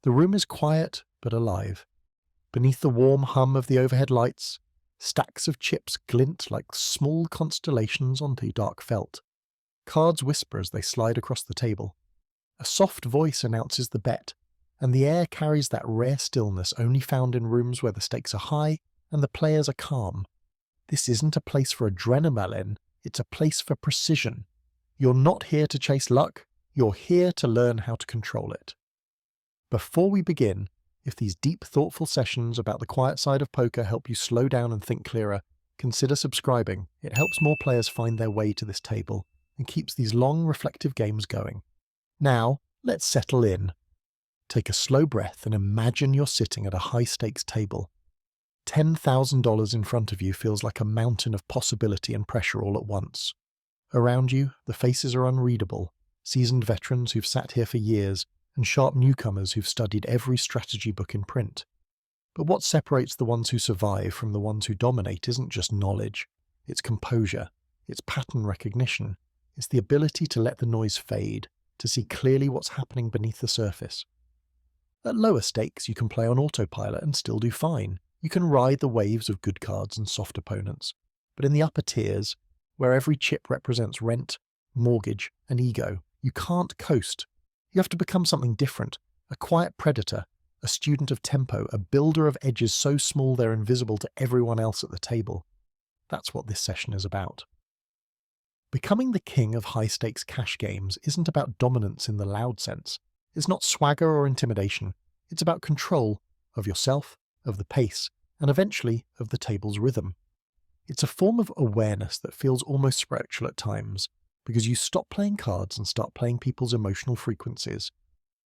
The room is quiet but alive. Beneath the warm hum of the overhead lights, stacks of chips glint like small constellations onto dark felt. Cards whisper as they slide across the table. A soft voice announces the bet, and the air carries that rare stillness only found in rooms where the stakes are high and the players are calm. This isn't a place for adrenaline, it's a place for precision. You're not here to chase luck, you're here to learn how to control it. Before we begin, if these deep, thoughtful sessions about the quiet side of poker help you slow down and think clearer, consider subscribing. It helps more players find their way to this table and keeps these long, reflective games going. Now, let's settle in. Take a slow breath and imagine you're sitting at a high-stakes table. $10,000 in front of you feels like a mountain of possibility and pressure all at once. Around you, the faces are unreadable, seasoned veterans who've sat here for years, and sharp newcomers who've studied every strategy book in print. But what separates the ones who survive from the ones who dominate isn't just knowledge, it's composure, it's pattern recognition, it's the ability to let the noise fade, to see clearly what's happening beneath the surface. At lower stakes, you can play on autopilot and still do fine. You can ride the waves of good cards and soft opponents. But in the upper tiers, where every chip represents rent, mortgage, and ego, you can't coast. You have to become something different, a quiet predator, a student of tempo, a builder of edges so small they're invisible to everyone else at the table. That's what this session is about. Becoming the king of high-stakes cash games isn't about dominance in the loud sense. It's not swagger or intimidation. It's about control of yourself, of the pace, and eventually of the table's rhythm. It's a form of awareness that feels almost spiritual at times, because you stop playing cards and start playing people's emotional frequencies.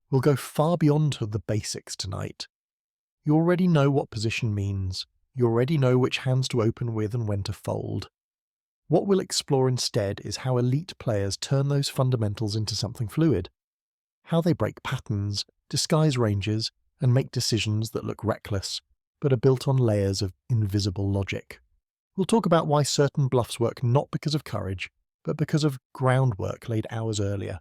We'll go far beyond the basics tonight. You already know what position means. You already know which hands to open with and when to fold. What we'll explore instead is how elite players turn those fundamentals into something fluid. How they break patterns, disguise ranges, and make decisions that look reckless, but are built on layers of invisible logic. We'll talk about why certain bluffs work not because of courage, but because of groundwork laid hours earlier.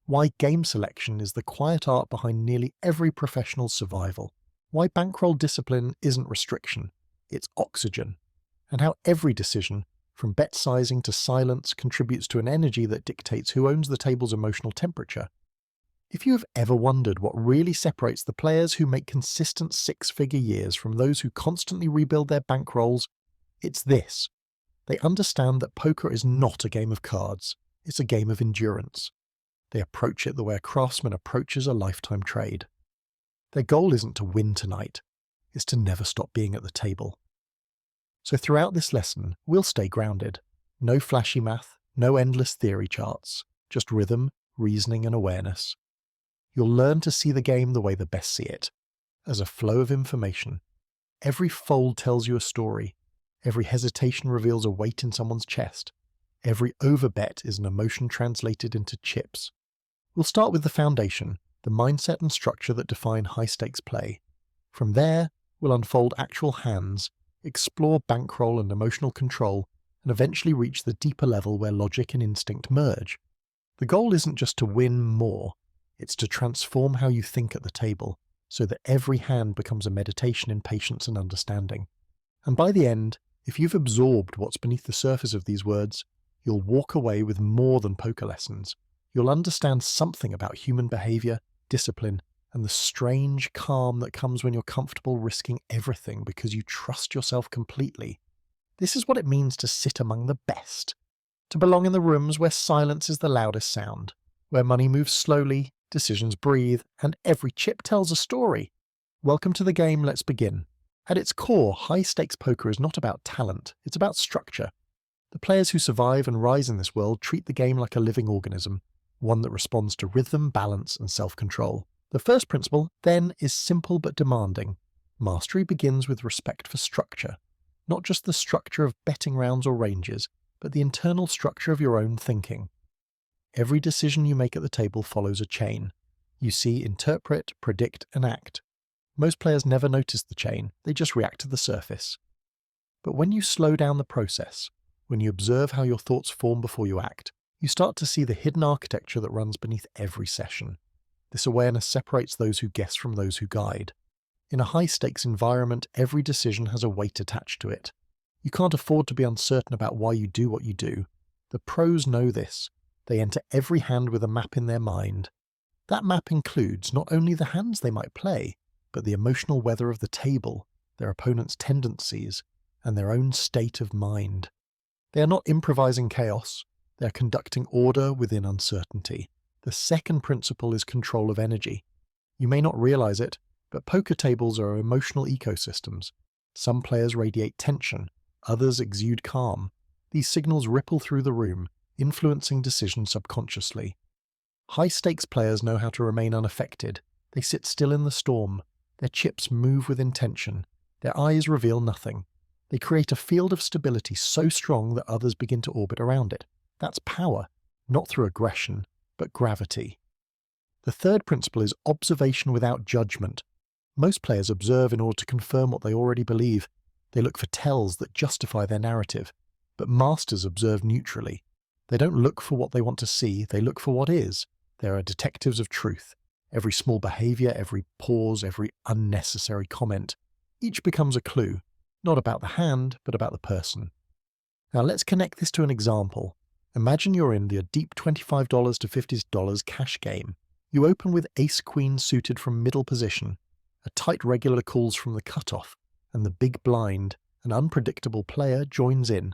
Why game selection is the quiet art behind nearly every professional's survival. Why bankroll discipline isn't restriction, it's oxygen. And how every decision, from bet sizing to silence, contributes to an energy that dictates who owns the table's emotional temperature. If you have ever wondered what really separates the players who make consistent six-figure years from those who constantly rebuild their bankrolls, it's this. They understand that poker is not a game of cards, it's a game of endurance. They approach it the way a craftsman approaches a lifetime trade. Their goal isn't to win tonight, it's to never stop being at the table. So throughout this lesson, we'll stay grounded. No flashy math, no endless theory charts, just rhythm, reasoning and awareness. You'll learn to see the game the way the best see it, as a flow of information. Every fold tells you a story. Every hesitation reveals a weight in someone's chest. Every overbet is an emotion translated into chips. We'll start with the foundation, the mindset and structure that define high-stakes play. From there, we'll unfold actual hands, explore bankroll and emotional control, and eventually reach the deeper level where logic and instinct merge. The goal isn't just to win more, it's to transform how you think at the table, so that every hand becomes a meditation in patience and understanding. And by the end, if you've absorbed what's beneath the surface of these words, you'll walk away with more than poker lessons. You'll understand something about human behavior, discipline, and the strange calm that comes when you're comfortable risking everything because you trust yourself completely. This is what it means to sit among the best. To belong in the rooms where silence is the loudest sound, where money moves slowly, decisions breathe, and every chip tells a story. Welcome to the game, let's begin. At its core, high-stakes poker is not about talent, it's about structure. The players who survive and rise in this world treat the game like a living organism, one that responds to rhythm, balance, and self-control. The first principle, then, is simple but demanding. Mastery begins with respect for structure. Not just the structure of betting rounds or ranges, but the internal structure of your own thinking. Every decision you make at the table follows a chain. You see, interpret, predict, and act. Most players never notice the chain, they just react to the surface. But when you slow down the process, when you observe how your thoughts form before you act, you start to see the hidden architecture that runs beneath every session. This awareness separates those who guess from those who guide. In a high-stakes environment, every decision has a weight attached to it. You can't afford to be uncertain about why you do what you do. The pros know this. They enter every hand with a map in their mind. That map includes not only the hands they might play, but the emotional weather of the table, their opponent's tendencies, and their own state of mind. They are not improvising chaos. They are conducting order within uncertainty. The second principle is control of energy. You may not realize it, but poker tables are emotional ecosystems. Some players radiate tension, others exude calm. These signals ripple through the room, influencing decisions subconsciously. High-stakes players know how to remain unaffected. They sit still in the storm. Their chips move with intention. Their eyes reveal nothing. They create a field of stability so strong that others begin to orbit around it. That's power, not through aggression, but gravity. The third principle is observation without judgment. Most players observe in order to confirm what they already believe. They look for tells that justify their narrative. But masters observe neutrally. They don't look for what they want to see, they look for what is. They are detectives of truth. Every small behavior, every pause, every unnecessary comment, each becomes a clue, not about the hand, but about the person. Now let's connect this to an example. Imagine you're in the deep $25 to $50 cash game. You open with ace-queen suited from middle position. A tight regular calls from the cutoff, and the big blind, an unpredictable player, joins in.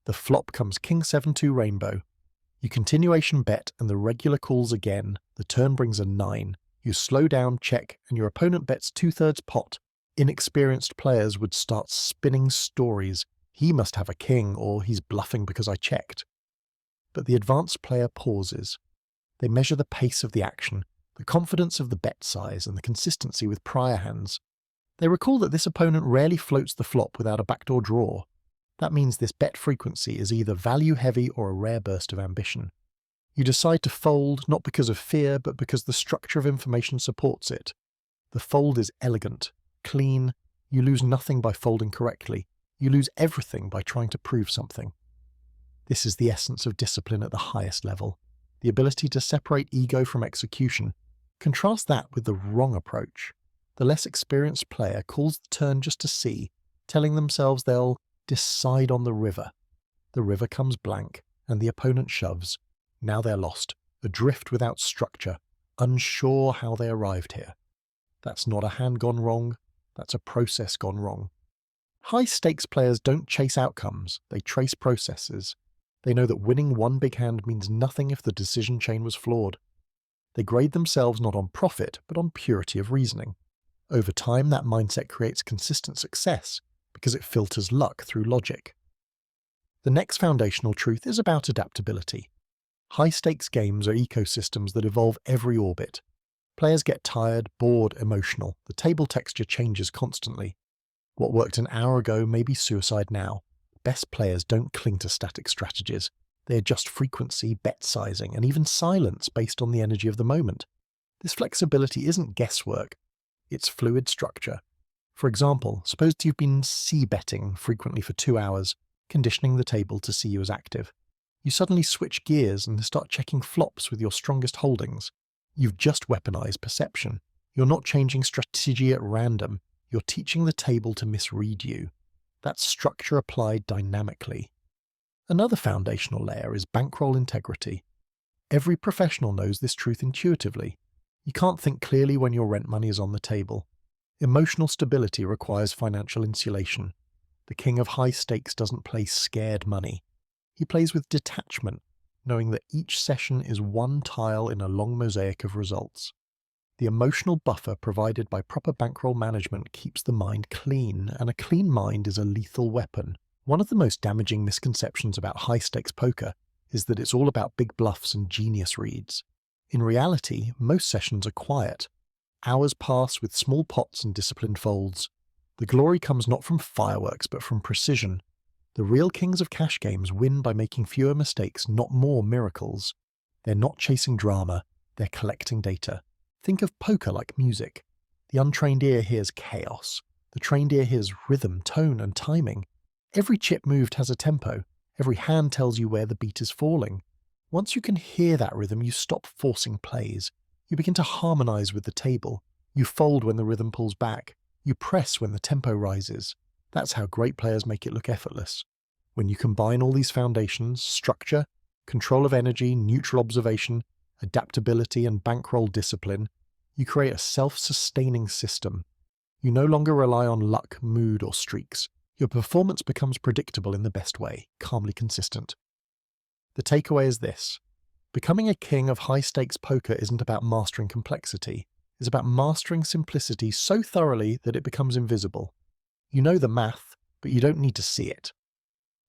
The flop comes king 7-2 rainbow. You continuation bet and the regular calls again. The turn brings a 9. You slow down, check, and your opponent bets 2/3 pot. Inexperienced players would start spinning stories. He must have a king, or he's bluffing because I checked. But the advanced player pauses. They measure the pace of the action, the confidence of the bet size, and the consistency with prior hands. They recall that this opponent rarely floats the flop without a backdoor draw. That means this bet frequency is either value-heavy or a rare burst of ambition. You decide to fold not because of fear, but because the structure of information supports it. The fold is elegant, clean. You lose nothing by folding correctly. You lose everything by trying to prove something. This is the essence of discipline at the highest level. The ability to separate ego from execution. Contrast that with the wrong approach. The less experienced player calls the turn just to see, telling themselves they'll decide on the river. The river comes blank, and the opponent shoves. Now they're lost, adrift without structure, unsure how they arrived here. That's not a hand gone wrong, that's a process gone wrong. High-stakes players don't chase outcomes, they trace processes. They know that winning one big hand means nothing if the decision chain was flawed. They grade themselves not on profit, but on purity of reasoning. Over time, that mindset creates consistent success, because it filters luck through logic. The next foundational truth is about adaptability. High-stakes games are ecosystems that evolve every orbit. Players get tired, bored, emotional. The table texture changes constantly. What worked an hour ago may be suicide now. Best players don't cling to static strategies. They adjust frequency, bet sizing, and even silence based on the energy of the moment. This flexibility isn't guesswork. It's fluid structure. For example, suppose you've been c-betting frequently for 2 hours, conditioning the table to see you as active. You suddenly switch gears and start checking flops with your strongest holdings. You've just weaponized perception. You're not changing strategy at random. You're teaching the table to misread you. That's structure applied dynamically. Another foundational layer is bankroll integrity. Every professional knows this truth intuitively. You can't think clearly when your rent money is on the table. Emotional stability requires financial insulation. The king of high stakes doesn't play scared money. He plays with detachment, knowing that each session is one tile in a long mosaic of results. The emotional buffer provided by proper bankroll management keeps the mind clean, and a clean mind is a lethal weapon. One of the most damaging misconceptions about high-stakes poker is that it's all about big bluffs and genius reads. In reality, most sessions are quiet. Hours pass with small pots and disciplined folds. The glory comes not from fireworks but from precision. The real kings of cash games win by making fewer mistakes, not more miracles. They're not chasing drama, they're collecting data. Think of poker like music. The untrained ear hears chaos. The trained ear hears rhythm, tone, and timing. Every chip moved has a tempo. Every hand tells you where the beat is falling. Once you can hear that rhythm, you stop forcing plays. You begin to harmonize with the table. You fold when the rhythm pulls back. You press when the tempo rises. That's how great players make it look effortless. When you combine all these foundations, structure, control of energy, neutral observation, adaptability, and bankroll discipline, you create a self-sustaining system. You no longer rely on luck, mood, or streaks. Your performance becomes predictable in the best way, calmly consistent. The takeaway is this. Becoming a king of high-stakes poker isn't about mastering complexity. It's about mastering simplicity so thoroughly that it becomes invisible. You know the math, but you don't need to see it.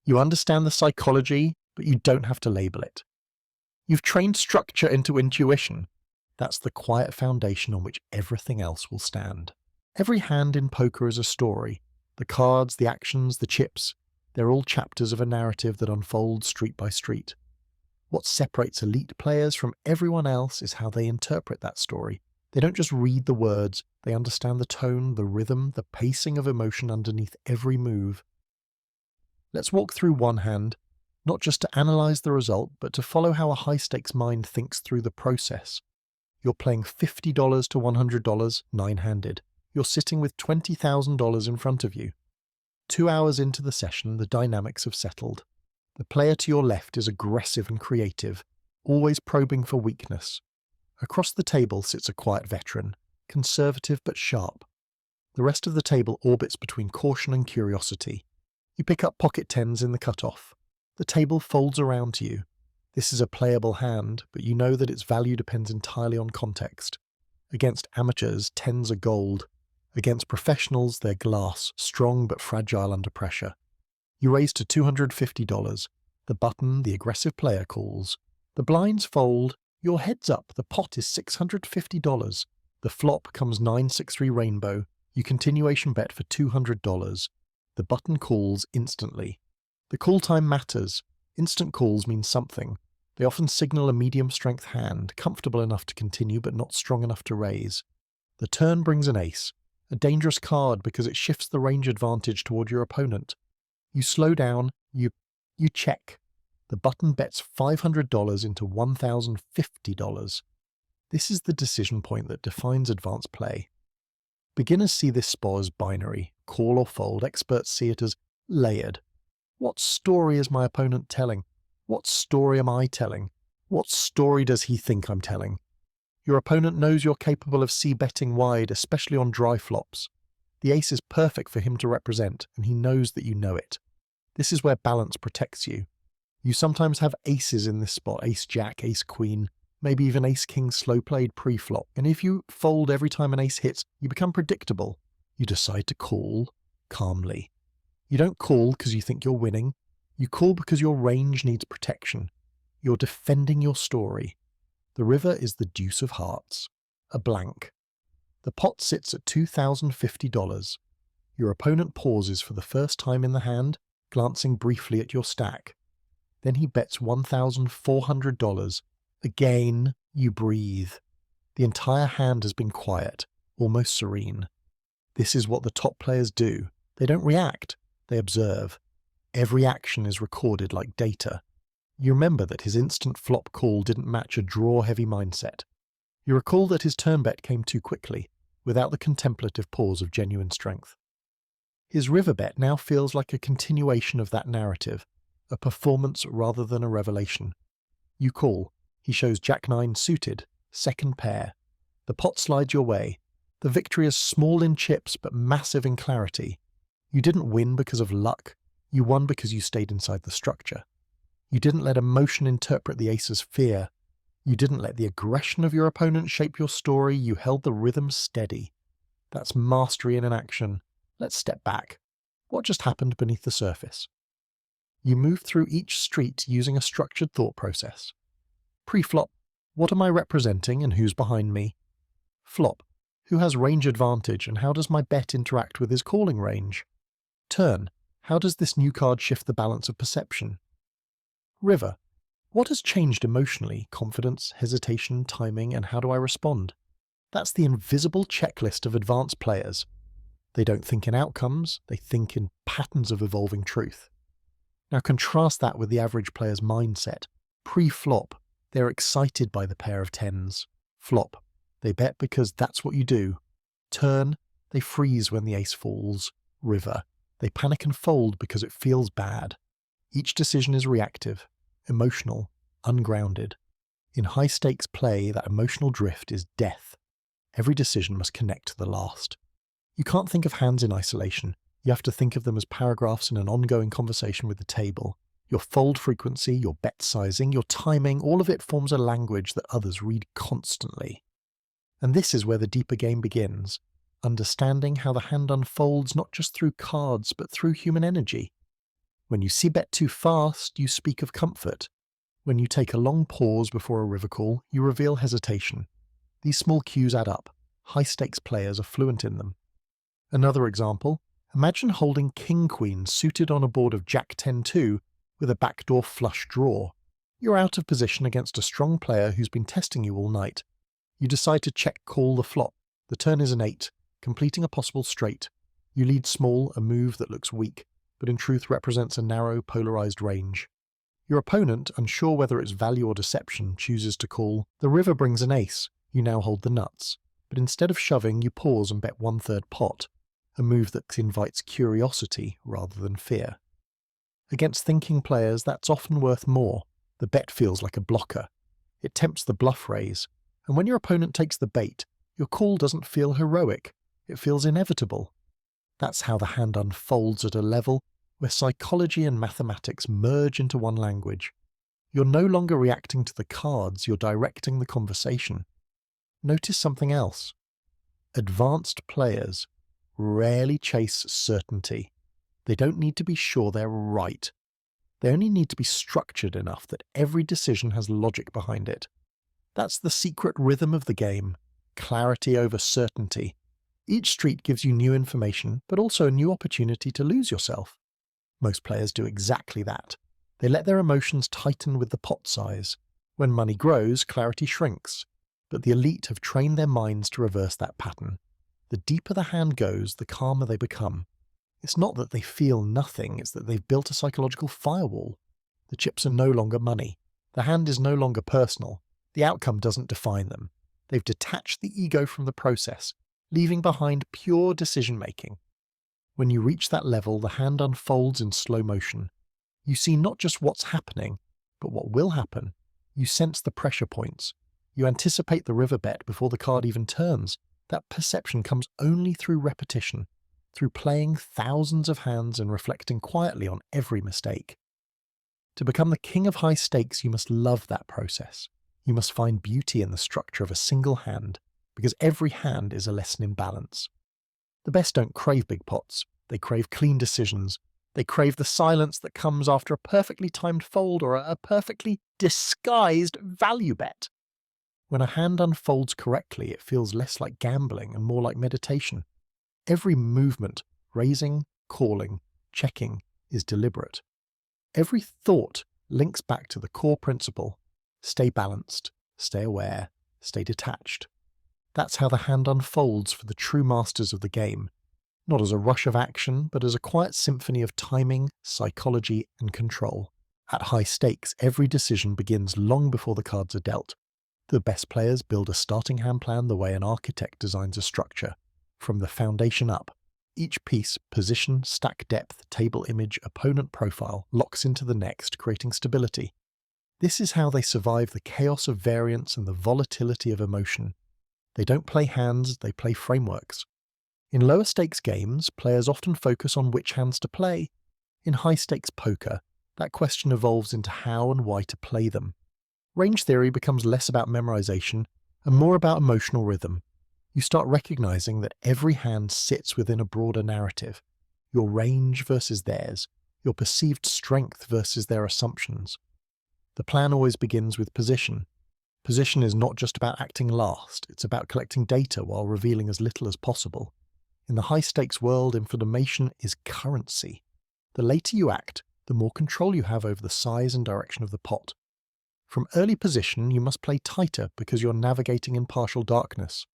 You understand the psychology, but you don't have to label it. You've trained structure into intuition. That's the quiet foundation on which everything else will stand. Every hand in poker is a story. The cards, the actions, the chips, they're all chapters of a narrative that unfolds street by street. What separates elite players from everyone else is how they interpret that story. They don't just read the words, they understand the tone, the rhythm, the pacing of emotion underneath every move. Let's walk through one hand, not just to analyze the result, but to follow how a high-stakes mind thinks through the process. You're playing $50 to $100, nine-handed. You're sitting with $20,000 in front of you. 2 hours into the session, the dynamics have settled. The player to your left is aggressive and creative, always probing for weakness. Across the table sits a quiet veteran, conservative but sharp. The rest of the table orbits between caution and curiosity. You pick up pocket tens in the cutoff. The table folds around to you. This is a playable hand, but you know that its value depends entirely on context. Against amateurs, tens are gold. Against professionals, they're glass, strong but fragile under pressure. You raise to $250. The button, the aggressive player calls. The blinds fold. Your head's up. The pot is $650. The flop comes 9-6-3 rainbow. You continuation bet for $200. The button calls instantly. The call time matters. Instant calls mean something. They often signal a medium-strength hand, comfortable enough to continue but not strong enough to raise. The turn brings an ace, a dangerous card because it shifts the range advantage toward your opponent. You slow down, you check. The button bets $500 into $1,050. This is the decision point that defines advanced play. Beginners see this spot as binary, call or fold. Experts see it as layered. What story is my opponent telling? What story am I telling? What story does he think I'm telling? Your opponent knows you're capable of c-betting wide, especially on dry flops. The ace is perfect for him to represent, and he knows that you know it. This is where balance protects you. You sometimes have aces in this spot, ace-jack, ace-queen, maybe even ace-king slow-played pre-flop, and if you fold every time an ace hits, you become predictable. You decide to call calmly. You don't call because you think you're winning. You call because your range needs protection. You're defending your story. The river is the deuce of hearts, a blank. The pot sits at $2,050. Your opponent pauses for the first time in the hand, glancing briefly at your stack. Then he bets $1,400. Again, you breathe. The entire hand has been quiet, almost serene. This is what the top players do. They don't react, they observe. Every action is recorded like data. You remember that his instant flop call didn't match a draw-heavy mindset. You recall that his turn bet came too quickly, without the contemplative pause of genuine strength. His river bet now feels like a continuation of that narrative, a performance rather than a revelation. You call. He shows Jack-9 suited, second pair. The pot slides your way. The victory is small in chips but massive in clarity. You didn't win because of luck. You won because you stayed inside the structure. You didn't let emotion interpret the ace's fear. You didn't let the aggression of your opponent shape your story. You held the rhythm steady. That's mastery in an action. Let's step back. What just happened beneath the surface? You move through each street using a structured thought process. Pre-flop, what am I representing and who's behind me? Flop, who has range advantage and how does my bet interact with his calling range? Turn, how does this new card shift the balance of perception? River, what has changed emotionally, confidence, hesitation, timing, and how do I respond? That's the invisible checklist of advanced players. They don't think in outcomes, they think in patterns of evolving truth. Now contrast that with the average player's mindset. Pre-flop, they're excited by the pair of tens. Flop, They bet because that's what you do. Turn, they freeze when the ace falls. River, they panic and fold because it feels bad. Each decision is reactive, emotional, ungrounded. In high-stakes play, that emotional drift is death. Every decision must connect to the last. You can't think of hands in isolation. You have to think of them as paragraphs in an ongoing conversation with the table. Your fold frequency, your bet sizing, your timing, all of it forms a language that others read constantly. And this is where the deeper game begins, understanding how the hand unfolds not just through cards but through human energy. When you see bet too fast, you speak of comfort. When you take a long pause before a river call, you reveal hesitation. These small cues add up. High-stakes players are fluent in them. Another example, imagine holding king-queen suited on a board of jack-10-2 with a backdoor flush draw. You're out of position against a strong player who's been testing you all night. You decide to check-call the flop. The turn is an 8, completing a possible straight. You lead small, a move that looks weak, but in truth represents a narrow, polarized range. Your opponent, unsure whether it's value or deception, chooses to call. The river brings an ace. You now hold the nuts. But instead of shoving, you pause and bet 1/3 pot, a move that invites curiosity rather than fear. Against thinking players, that's often worth more. The bet feels like a blocker. It tempts the bluff raise. And when your opponent takes the bait, your call doesn't feel heroic. It feels inevitable. That's how the hand unfolds at a level where psychology and mathematics merge into one language. You're no longer reacting to the cards, you're directing the conversation. Notice something else. Advanced players rarely chase certainty. They don't need to be sure they're right. They only need to be structured enough that every decision has logic behind it. That's the secret rhythm of the game. Clarity over certainty. Each street gives you new information, but also a new opportunity to lose yourself. Most players do exactly that. They let their emotions tighten with the pot size. When money grows, clarity shrinks. But the elite have trained their minds to reverse that pattern. The deeper the hand goes, the calmer they become. It's not that they feel nothing, it's that they've built a psychological firewall. The chips are no longer money. The hand is no longer personal. The outcome doesn't define them. They've detached the ego from the process, leaving behind pure decision-making. When you reach that level, the hand unfolds in slow motion. You see not just what's happening, but what will happen. You sense the pressure points. You anticipate the river bet before the card even turns. That perception comes only through repetition, through playing thousands of hands and reflecting quietly on every mistake. To become the king of high stakes, you must love that process. You must find beauty in the structure of a single hand, because every hand is a lesson in balance. The best don't crave big pots. They crave clean decisions. They crave the silence that comes after a perfectly timed fold or a perfectly disguised value bet. When a hand unfolds correctly, it feels less like gambling and more like meditation. Every movement, raising, calling, checking, is deliberate. Every thought links back to the core principle: stay balanced, stay aware, stay detached. That's how the hand unfolds for the true masters of the game, not as a rush of action, but as a quiet symphony of timing, psychology, and control. At high stakes, every decision begins long before the cards are dealt. The best players build a starting hand plan the way an architect designs a structure, from the foundation up. Each piece, position, stack depth, table image, opponent profile, locks into the next, creating stability. This is how they survive the chaos of variance and the volatility of emotion. They don't play hands, they play frameworks. In lower stakes games, players often focus on which hands to play. In high stakes poker, that question evolves into how and why to play them. Range theory becomes less about memorization and more about emotional rhythm. You start recognizing that every hand sits within a broader narrative. Your range versus theirs, your perceived strength versus their assumptions. The plan always begins with position. Position is not just about acting last, it's about collecting data while revealing as little as possible. In the high-stakes world, information is currency. The later you act, the more control you have over the size and direction of the pot. From early position, you must play tighter because you're navigating in partial darkness.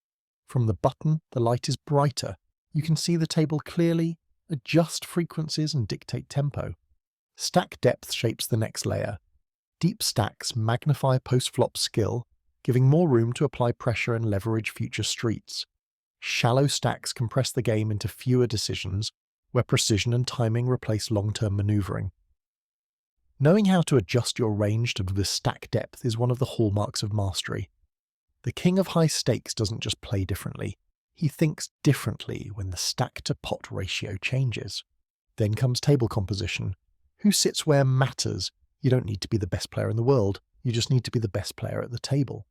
From the button, the light is brighter. You can see the table clearly, adjust frequencies and dictate tempo. Stack depth shapes the next layer. Deep stacks magnify post-flop skill. giving more room to apply pressure and leverage future streets. Shallow stacks compress the game into fewer decisions, where precision and timing replace long-term maneuvering. Knowing how to adjust your range to the stack depth is one of the hallmarks of mastery. The king of high stakes doesn't just play differently, he thinks differently when the stack-to-pot ratio changes. Then comes table composition. Who sits where matters. You don't need to be the best player in the world, you just need to be the best player at the table.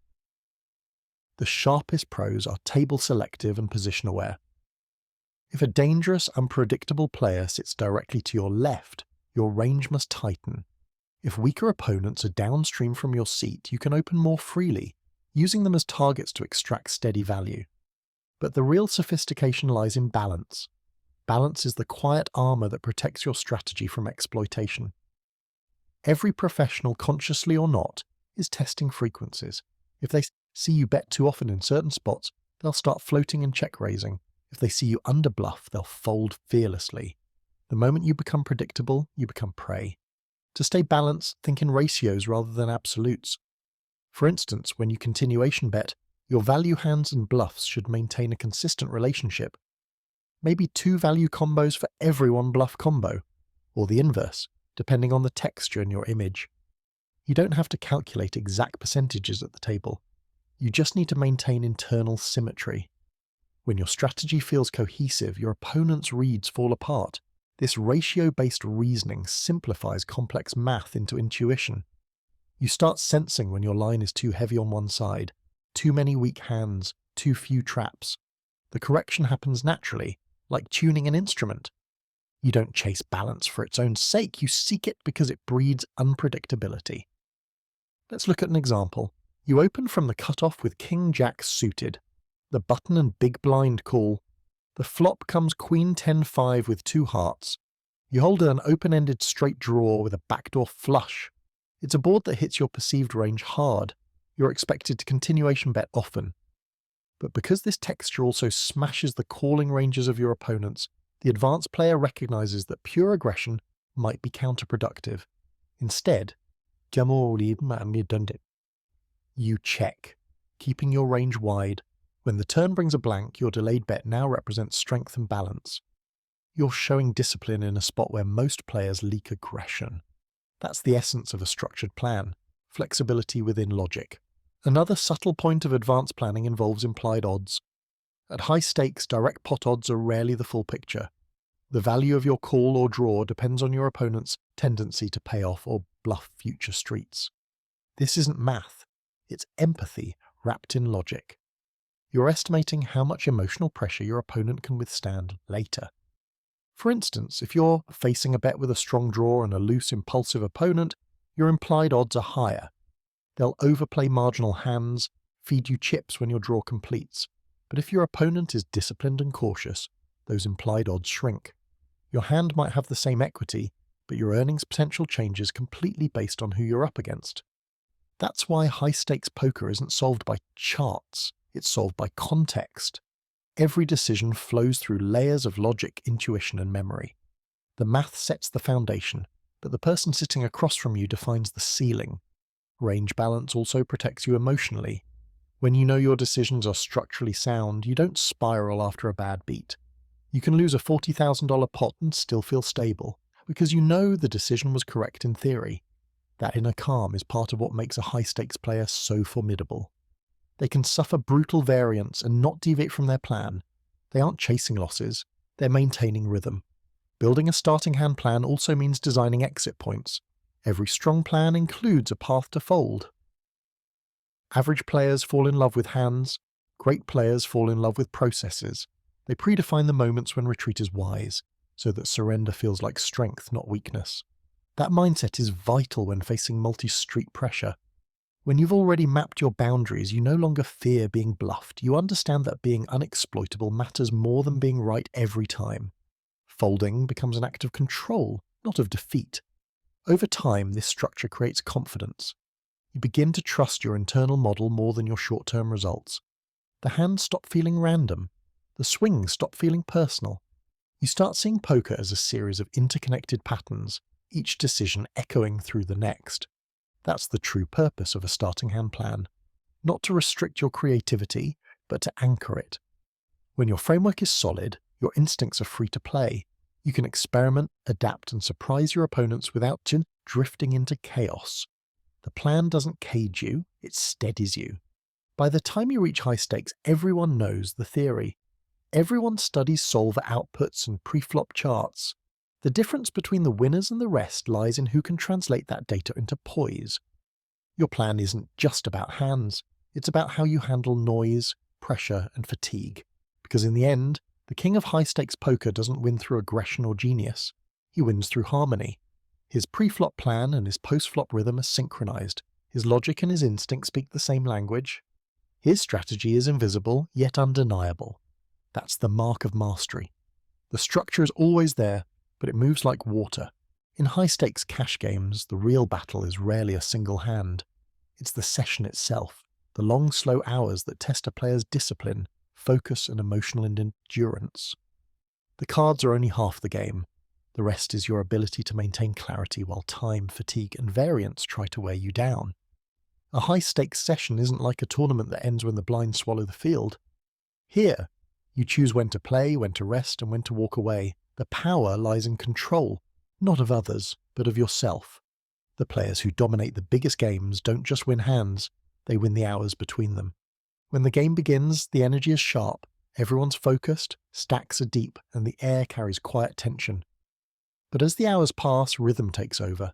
The sharpest pros are table selective and position aware. If a dangerous, unpredictable player sits directly to your left, your range must tighten. If weaker opponents are downstream from your seat, you can open more freely, using them as targets to extract steady value. But the real sophistication lies in balance. Balance is the quiet armor that protects your strategy from exploitation. Every professional, consciously or not, is testing frequencies. If they see you bet too often in certain spots, they'll start floating and check raising. If they see you underbluff, they'll fold fearlessly. The moment you become predictable, you become prey. To stay balanced, think in ratios rather than absolutes. For instance, when you continuation bet, your value hands and bluffs should maintain a consistent relationship. Maybe 2 value combos for every 1 bluff combo, or the inverse, depending on the texture in your image. You don't have to calculate exact percentages at the table. You just need to maintain internal symmetry. When your strategy feels cohesive, your opponent's reads fall apart. This ratio-based reasoning simplifies complex math into intuition. You start sensing when your line is too heavy on one side, too many weak hands, too few traps. The correction happens naturally, like tuning an instrument. You don't chase balance for its own sake, you seek it because it breeds unpredictability. Let's look at an example. You open from the cutoff with King-Jack suited. The button and big blind call. The flop comes Queen 10-5 with 2 hearts. You hold an open-ended straight draw with a backdoor flush. It's a board that hits your perceived range hard. You're expected to continuation bet often. But because this texture also smashes the calling ranges of your opponents, the advanced player recognizes that pure aggression might be counterproductive. Instead, you check, keeping your range wide. When the turn brings a blank, your delayed bet now represents strength and balance. You're showing discipline in a spot where most players leak aggression. That's the essence of a structured plan, flexibility within logic. Another subtle point of advanced planning involves implied odds. At high stakes, direct pot odds are rarely the full picture. The value of your call or draw depends on your opponent's tendency to pay off or bluff future streets. This isn't math, it's empathy wrapped in logic. You're estimating how much emotional pressure your opponent can withstand later. For instance, if you're facing a bet with a strong draw and a loose, impulsive opponent, your implied odds are higher. They'll overplay marginal hands, feed you chips when your draw completes. But if your opponent is disciplined and cautious, those implied odds shrink. Your hand might have the same equity, but your earnings potential changes completely based on who you're up against. That's why high-stakes poker isn't solved by charts. It's solved by context. Every decision flows through layers of logic, intuition, and memory. The math sets the foundation, but the person sitting across from you defines the ceiling. Range balance also protects you emotionally. When you know your decisions are structurally sound, you don't spiral after a bad beat. You can lose a $40,000 pot and still feel stable, because you know the decision was correct in theory. That inner calm is part of what makes a high-stakes player so formidable. They can suffer brutal variance and not deviate from their plan. They aren't chasing losses, they're maintaining rhythm. Building a starting hand plan also means designing exit points. Every strong plan includes a path to fold. Average players fall in love with hands. Great players fall in love with processes. They predefine the moments when retreat is wise, so that surrender feels like strength, not weakness. That mindset is vital when facing multi-street pressure. When you've already mapped your boundaries, you no longer fear being bluffed. You understand that being unexploitable matters more than being right every time. Folding becomes an act of control, not of defeat. Over time, this structure creates confidence. You begin to trust your internal model more than your short-term results. The hands stop feeling random. The swings stop feeling personal. You start seeing poker as a series of interconnected patterns, each decision echoing through the next. That's the true purpose of a starting hand plan. not to restrict your creativity, but to anchor it. When your framework is solid, your instincts are free to play. You can experiment, adapt, and surprise your opponents without drifting into chaos. The plan doesn't cage you, it steadies you. By the time you reach high stakes, everyone knows the theory. Everyone studies solver outputs and preflop charts. The difference between the winners and the rest lies in who can translate that data into poise. Your plan isn't just about hands, it's about how you handle noise, pressure, and fatigue. Because in the end, the king of high-stakes poker doesn't win through aggression or genius. He wins through harmony. His pre-flop plan and his post-flop rhythm are synchronized. His logic and his instinct speak the same language. His strategy is invisible, yet undeniable. That's the mark of mastery. The structure is always there, but it moves like water. In high-stakes cash games, the real battle is rarely a single hand. It's the session itself, the long, slow hours that test a player's discipline, focus, and emotional endurance. The cards are only half the game. The rest is your ability to maintain clarity while time, fatigue, and variance try to wear you down. A high-stakes session isn't like a tournament that ends when the blinds swallow the field. Here, you choose when to play, when to rest, and when to walk away. The power lies in control, not of others, but of yourself. The players who dominate the biggest games don't just win hands, they win the hours between them. When the game begins, the energy is sharp, everyone's focused, stacks are deep, and the air carries quiet tension. But as the hours pass, rhythm takes over.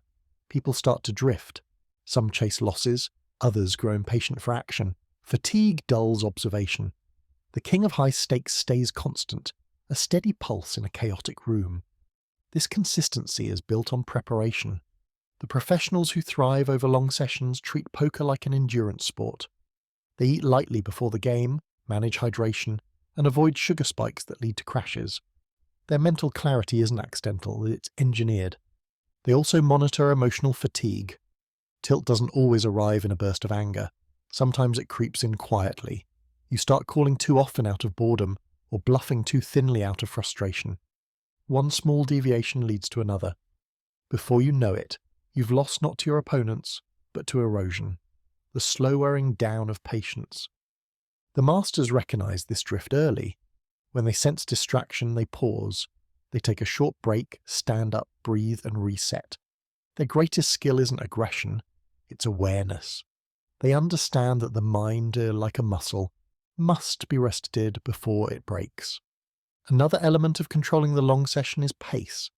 People start to drift. Some chase losses, others grow impatient for action. Fatigue dulls observation. The king of high stakes stays constant, a steady pulse in a chaotic room. This consistency is built on preparation. The professionals who thrive over long sessions treat poker like an endurance sport. They eat lightly before the game, manage hydration, and avoid sugar spikes that lead to crashes. Their mental clarity isn't accidental, it's engineered. They also monitor emotional fatigue. Tilt doesn't always arrive in a burst of anger. Sometimes it creeps in quietly. You start calling too often out of boredom, or bluffing too thinly out of frustration. One small deviation leads to another. Before you know it, you've lost not to your opponents, but to erosion, the slow wearing down of patience. The masters recognize this drift early. When they sense distraction, they pause. They take a short break, stand up, breathe, and reset. Their greatest skill isn't aggression, it's awareness. They understand that the mind, like a muscle, must be rested before it breaks. Another element of controlling the long session is pace.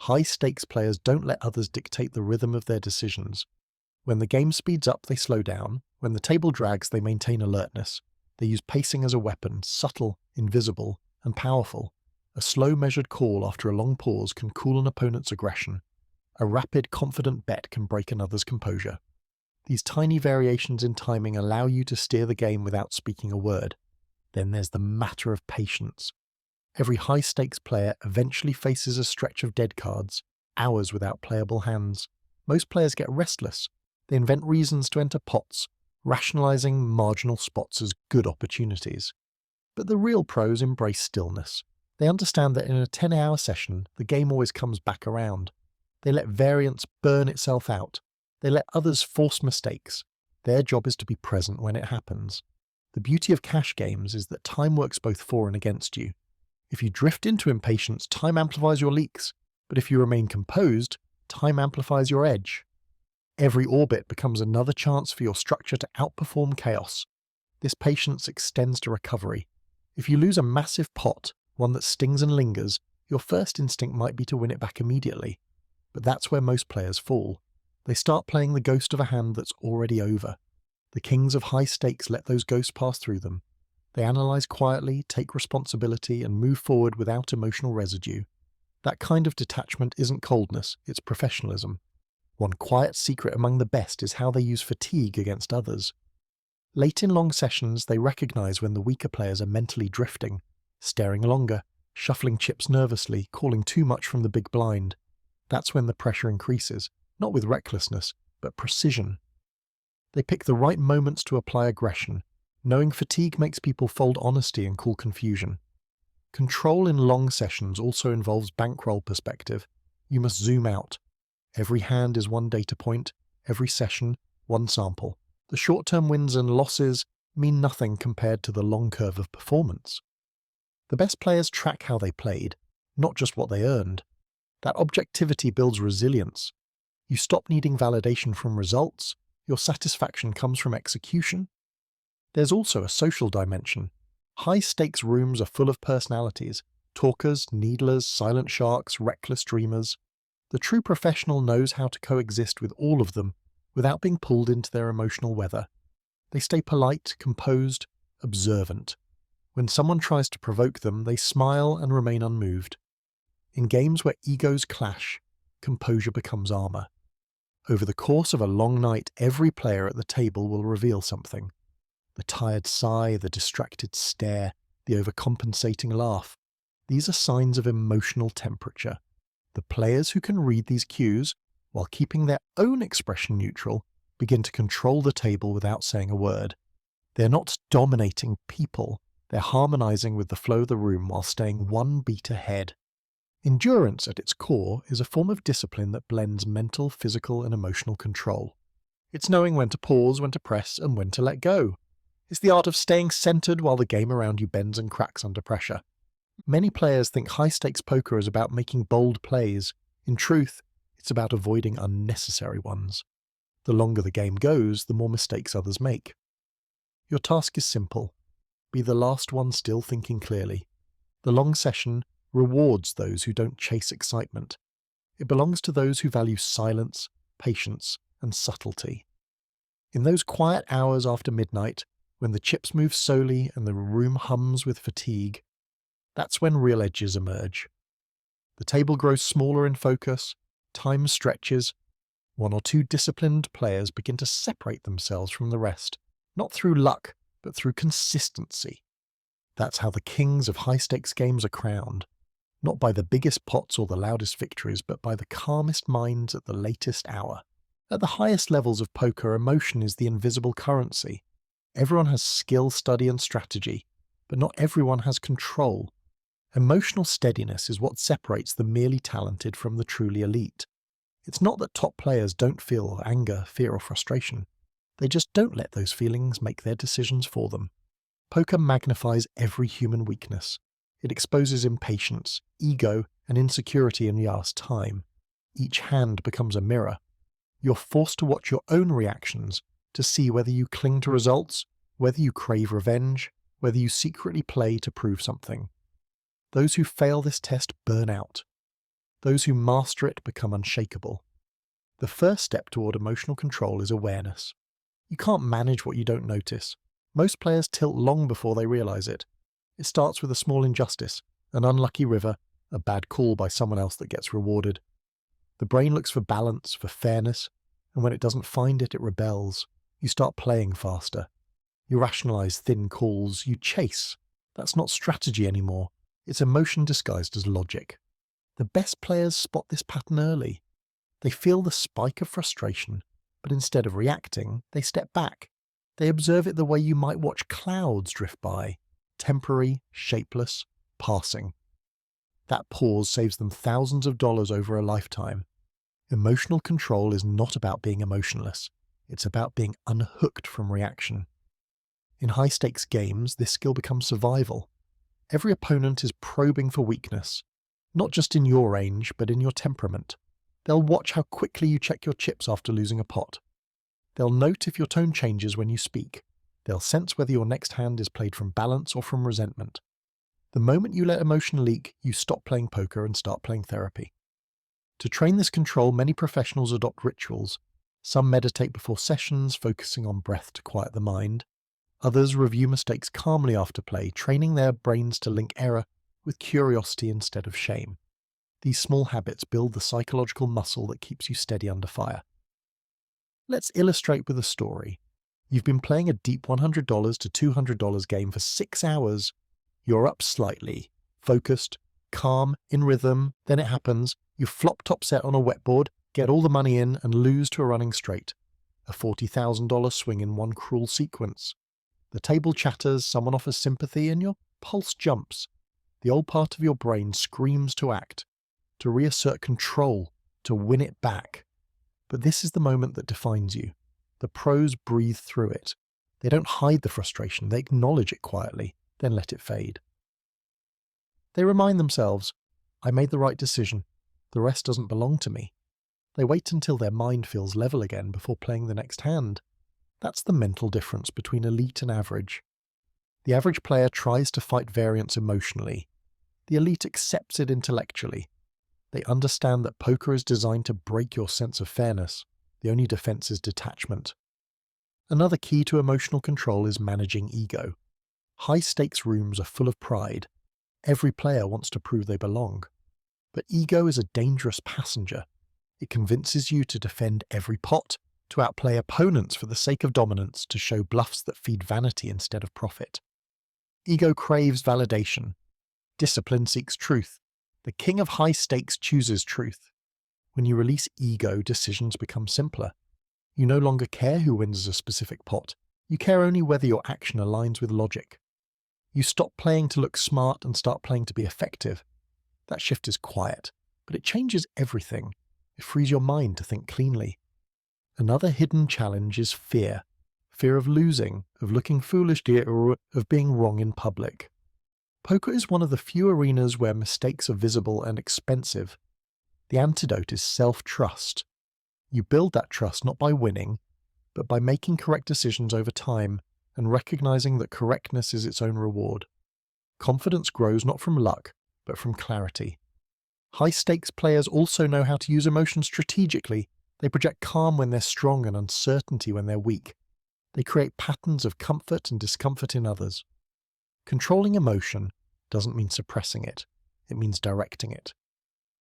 High-stakes players don't let others dictate the rhythm of their decisions. When the game speeds up, they slow down. When the table drags, they maintain alertness. They use pacing as a weapon, subtle, invisible, and powerful. A slow, measured call after a long pause can cool an opponent's aggression. A rapid, confident bet can break another's composure. These tiny variations in timing allow you to steer the game without speaking a word. Then there's the matter of patience. Every high-stakes player eventually faces a stretch of dead cards, hours without playable hands. Most players get restless. They invent reasons to enter pots, rationalizing marginal spots as good opportunities. But the real pros embrace stillness. They understand that in a 10-hour session, the game always comes back around. They let variance burn itself out. They let others force mistakes. Their job is to be present when it happens. The beauty of cash games is that time works both for and against you. If you drift into impatience, time amplifies your leaks. But if you remain composed, time amplifies your edge. Every orbit becomes another chance for your structure to outperform chaos. This patience extends to recovery. If you lose a massive pot, one that stings and lingers, your first instinct might be to win it back immediately. But that's where most players fall. They start playing the ghost of a hand that's already over. The kings of high stakes let those ghosts pass through them. They analyze quietly, take responsibility, and move forward without emotional residue. That kind of detachment isn't coldness, it's professionalism. One quiet secret among the best is how they use fatigue against others. Late in long sessions, they recognize when the weaker players are mentally drifting, staring longer, shuffling chips nervously, calling too much from the big blind. That's when the pressure increases, not with recklessness, but precision. They pick the right moments to apply aggression. Knowing fatigue makes people fold honesty and call confusion. Control in long sessions also involves bankroll perspective. You must zoom out. Every hand is one data point, every session, one sample. The short-term wins and losses mean nothing compared to the long curve of performance. The best players track how they played, not just what they earned. That objectivity builds resilience. You stop needing validation from results, your satisfaction comes from execution. There's also a social dimension. High-stakes rooms are full of personalities: talkers, needlers, silent sharks, reckless dreamers. The true professional knows how to coexist with all of them without being pulled into their emotional weather. They stay polite, composed, observant. When someone tries to provoke them, they smile and remain unmoved. In games where egos clash, composure becomes armor. Over the course of a long night, every player at the table will reveal something. The tired sigh, the distracted stare, the overcompensating laugh. These are signs of emotional temperature. The players who can read these cues, while keeping their own expression neutral, begin to control the table without saying a word. They're not dominating people, they're harmonizing with the flow of the room while staying one beat ahead. Endurance, at its core, is a form of discipline that blends mental, physical, and emotional control. It's knowing when to pause, when to press, and when to let go. It's the art of staying centered while the game around you bends and cracks under pressure. Many players think high-stakes poker is about making bold plays. In truth, it's about avoiding unnecessary ones. The longer the game goes, the more mistakes others make. Your task is simple. Be the last one still thinking clearly. The long session rewards those who don't chase excitement. It belongs to those who value silence, patience, and subtlety. In those quiet hours after midnight, when the chips move slowly and the room hums with fatigue, that's when real edges emerge. The table grows smaller in focus, time stretches. One or two disciplined players begin to separate themselves from the rest, not through luck, but through consistency. That's how the kings of high-stakes games are crowned, not by the biggest pots or the loudest victories, but by the calmest minds at the latest hour. At the highest levels of poker, emotion is the invisible currency. Everyone has skill, study, and strategy, but not everyone has control. Emotional steadiness is what separates the merely talented from the truly elite. It's not that top players don't feel anger, fear, or frustration. They just don't let those feelings make their decisions for them. Poker magnifies every human weakness. It exposes impatience, ego, and insecurity in last time. Each hand becomes a mirror. You're forced to watch your own reactions to see whether you cling to results, whether you crave revenge, whether you secretly play to prove something. Those who fail this test burn out. Those who master it become unshakable. The first step toward emotional control is awareness. You can't manage what you don't notice. Most players tilt long before they realize it. It starts with a small injustice, an unlucky river, a bad call by someone else that gets rewarded. The brain looks for balance, for fairness, and when it doesn't find it, it rebels. You start playing faster. You rationalize thin calls, you chase. That's not strategy anymore. It's emotion disguised as logic. The best players spot this pattern early. They feel the spike of frustration, but instead of reacting, they step back. They observe it the way you might watch clouds drift by, temporary, shapeless, passing. That pause saves them thousands of dollars over a lifetime. Emotional control is not about being emotionless. It's about being unhooked from reaction. In high-stakes games, this skill becomes survival. Every opponent is probing for weakness, not just in your range, but in your temperament. They'll watch how quickly you check your chips after losing a pot. They'll note if your tone changes when you speak. They'll sense whether your next hand is played from balance or from resentment. The moment you let emotion leak, you stop playing poker and start playing therapy. To train this control, many professionals adopt rituals. Some meditate before sessions, focusing on breath to quiet the mind. Others review mistakes calmly after play, training their brains to link error with curiosity instead of shame. These small habits build the psychological muscle that keeps you steady under fire. Let's illustrate with a story. You've been playing a deep $100 to $200 game for 6 hours. You're up slightly, focused, calm, in rhythm, then it happens. You flop top set on a wetboard, get all the money in, and lose to a running straight. A $40,000 swing in one cruel sequence. The table chatters, someone offers sympathy, and your pulse jumps. The old part of your brain screams to act, to reassert control, to win it back. But this is the moment that defines you. The pros breathe through it. They don't hide the frustration, they acknowledge it quietly, then let it fade. They remind themselves, I made the right decision, the rest doesn't belong to me. They wait until their mind feels level again before playing the next hand. That's the mental difference between elite and average. The average player tries to fight variance emotionally. The elite accepts it intellectually. They understand that poker is designed to break your sense of fairness. The only defense is detachment. Another key to emotional control is managing ego. High-stakes rooms are full of pride. Every player wants to prove they belong. But ego is a dangerous passenger. It convinces you to defend every pot, to outplay opponents for the sake of dominance, to show bluffs that feed vanity instead of profit. Ego craves validation. Discipline seeks truth. The king of high stakes chooses truth. When you release ego, decisions become simpler. You no longer care who wins a specific pot. You care only whether your action aligns with logic. You stop playing to look smart and start playing to be effective. That shift is quiet, but it changes everything. It frees your mind to think cleanly. Another hidden challenge is fear. Fear of losing, of looking foolish, or of being wrong in public. Poker is one of the few arenas where mistakes are visible and expensive. The antidote is self-trust. You build that trust not by winning, but by making correct decisions over time and recognizing that correctness is its own reward. Confidence grows not from luck, but from clarity. High-stakes players also know how to use emotions strategically. They project calm when they're strong and uncertainty when they're weak. They create patterns of comfort and discomfort in others. Controlling emotion doesn't mean suppressing it. It means directing it.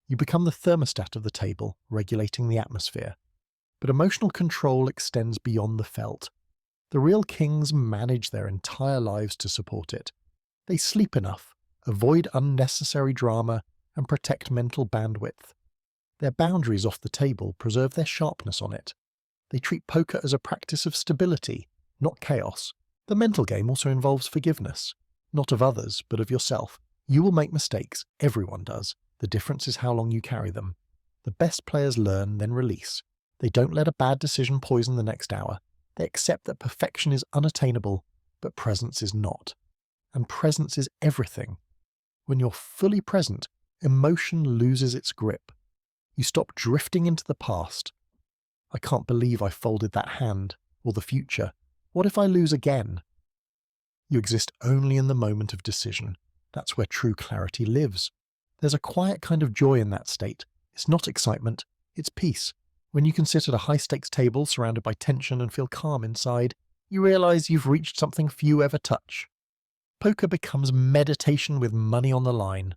You become the thermostat of the table, regulating the atmosphere. But emotional control extends beyond the felt. The real kings manage their entire lives to support it. They sleep enough, avoid unnecessary drama, and protect mental bandwidth. Their boundaries off the table preserve their sharpness on it. They treat poker as a practice of stability, not chaos. The mental game also involves forgiveness, not of others, but of yourself. You will make mistakes, everyone does. The difference is how long you carry them. The best players learn, then release. They don't let a bad decision poison the next hour. They accept that perfection is unattainable, but presence is not. And presence is everything. When you're fully present, emotion loses its grip. You stop drifting into the past. I can't believe I folded that hand, or the future. What if I lose again? You exist only in the moment of decision. That's where true clarity lives. There's a quiet kind of joy in that state. It's not excitement, it's peace. When you can sit at a high-stakes table surrounded by tension and feel calm inside, you realize you've reached something few ever touch. Poker becomes meditation with money on the line.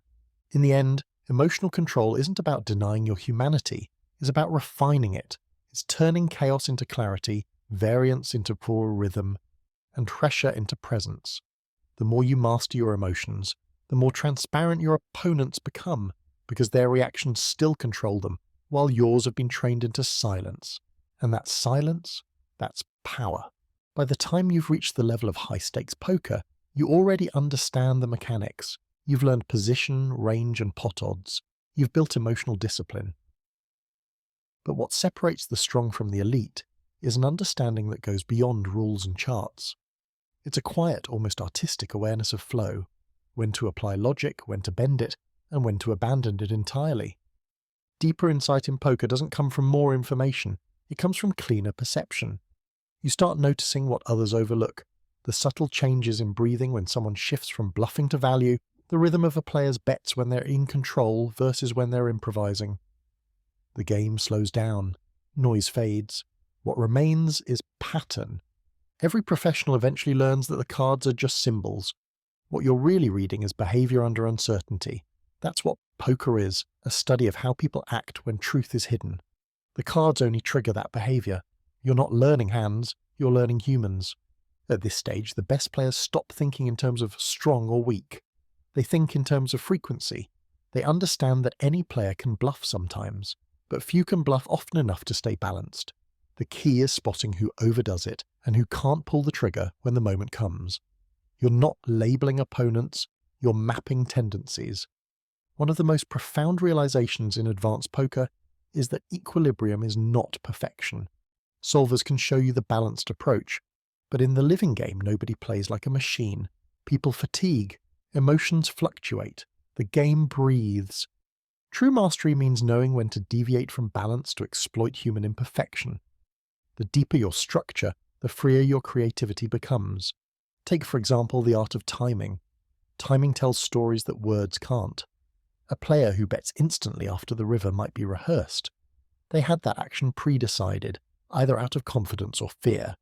In the end, emotional control isn't about denying your humanity. It's about refining it. It's turning chaos into clarity, variance into poor rhythm, and pressure into presence. The more you master your emotions, the more transparent your opponents become, because their reactions still control them, while yours have been trained into silence. And that silence, that's power. By the time you've reached the level of high-stakes poker, you already understand the mechanics. You've learned position, range, and pot odds. You've built emotional discipline. But what separates the strong from the elite is an understanding that goes beyond rules and charts. It's a quiet, almost artistic awareness of flow, when to apply logic, when to bend it, and when to abandon it entirely. Deeper insight in poker doesn't come from more information, it comes from cleaner perception. You start noticing what others overlook, the subtle changes in breathing when someone shifts from bluffing to value, the rhythm of a player's bets when they're in control versus when they're improvising. The game slows down, noise fades. What remains is pattern. Every professional eventually learns that the cards are just symbols. What you're really reading is behavior under uncertainty. That's what poker is, a study of how people act when truth is hidden. The cards only trigger that behavior. You're not learning hands, you're learning humans. At this stage, the best players stop thinking in terms of strong or weak. They think in terms of frequency. They understand that any player can bluff sometimes, but few can bluff often enough to stay balanced. The key is spotting who overdoes it and who can't pull the trigger when the moment comes. You're not labeling opponents, you're mapping tendencies. One of the most profound realizations in advanced poker is that equilibrium is not perfection. Solvers can show you the balanced approach, but in the living game nobody plays like a machine. People fatigue, emotions fluctuate, the game breathes. True mastery means knowing when to deviate from balance to exploit human imperfection. The deeper your structure, the freer your creativity becomes. Take, for example, the art of timing. Timing tells stories that words can't. A player who bets instantly after the river might be rehearsed. They had that action pre-decided, either out of confidence or fear.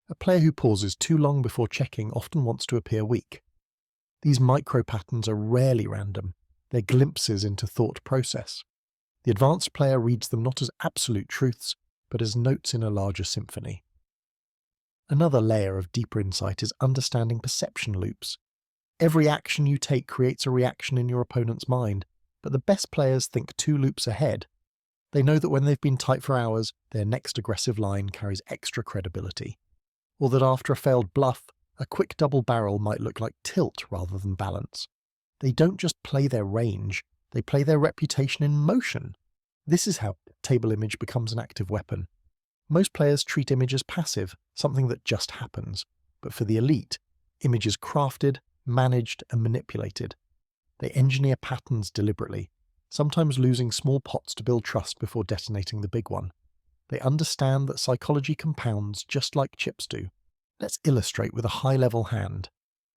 A player who pauses too long before checking often wants to appear weak. These micro-patterns are rarely random. They're glimpses into thought process. The advanced player reads them not as absolute truths, but as notes in a larger symphony. Another layer of deeper insight is understanding perception loops. Every action you take creates a reaction in your opponent's mind, but the best players think 2 loops ahead. They know that when they've been tight for hours, their next aggressive line carries extra credibility. Or that after a failed bluff, a quick double barrel might look like tilt rather than balance. They don't just play their range, they play their reputation in motion. This is how table image becomes an active weapon. Most players treat image as passive, something that just happens. But for the elite, image is crafted, managed, and manipulated. They engineer patterns deliberately, sometimes losing small pots to build trust before detonating the big one. They understand that psychology compounds just like chips do. Let's illustrate with a high-level hand.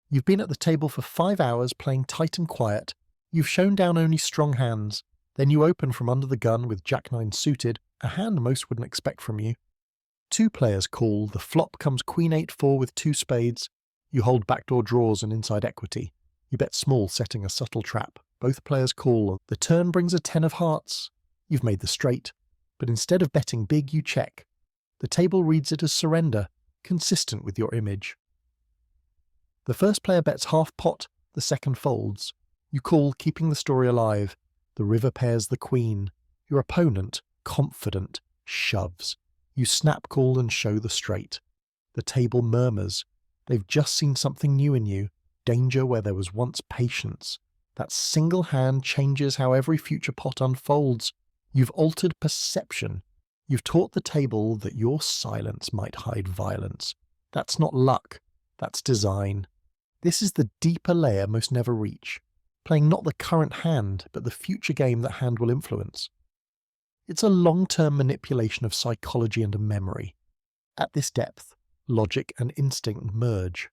You've been at the table for 5 hours playing tight and quiet. You've shown down only strong hands. Then you open from under the gun with Jack-9 suited, a hand most wouldn't expect from you. 2 players call, the flop comes Queen 8-4 with 2 spades. You hold backdoor draws and inside equity. You bet small, setting a subtle trap. Both players call. The turn brings a 10 of hearts. You've made the straight. But instead of betting big, you check. The table reads it as surrender, consistent with your image. The first player bets half pot, the second folds. You call, keeping the story alive. The river pairs the queen. Your opponent, confident, shoves. You snap call and show the straight. The table murmurs. They've just seen something new in you, danger where there was once patience. That single hand changes how every future pot unfolds. You've altered perception. You've taught the table that your silence might hide violence. That's not luck, that's design. This is the deeper layer most never reach, playing not the current hand, but the future game that hand will influence. It's a long-term manipulation of psychology and memory. At this depth, logic and instinct merge.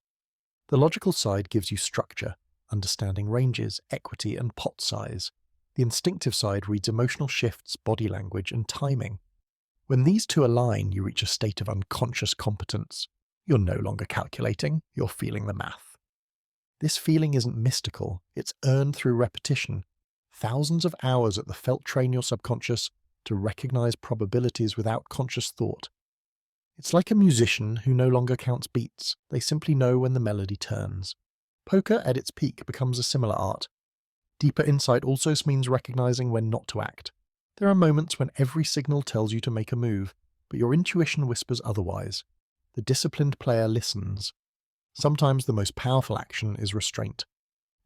The logical side gives you structure, understanding ranges, equity, and pot size. The instinctive side reads emotional shifts, body language, and timing. When these two align, you reach a state of unconscious competence. You're no longer calculating, you're feeling the math. This feeling isn't mystical, it's earned through repetition. Thousands of hours at the felt train your subconscious to recognize probabilities without conscious thought. It's like a musician who no longer counts beats, they simply know when the melody turns. Poker at its peak becomes a similar art. Deeper insight also means recognizing when not to act. There are moments when every signal tells you to make a move, but your intuition whispers otherwise. The disciplined player listens. Sometimes the most powerful action is restraint.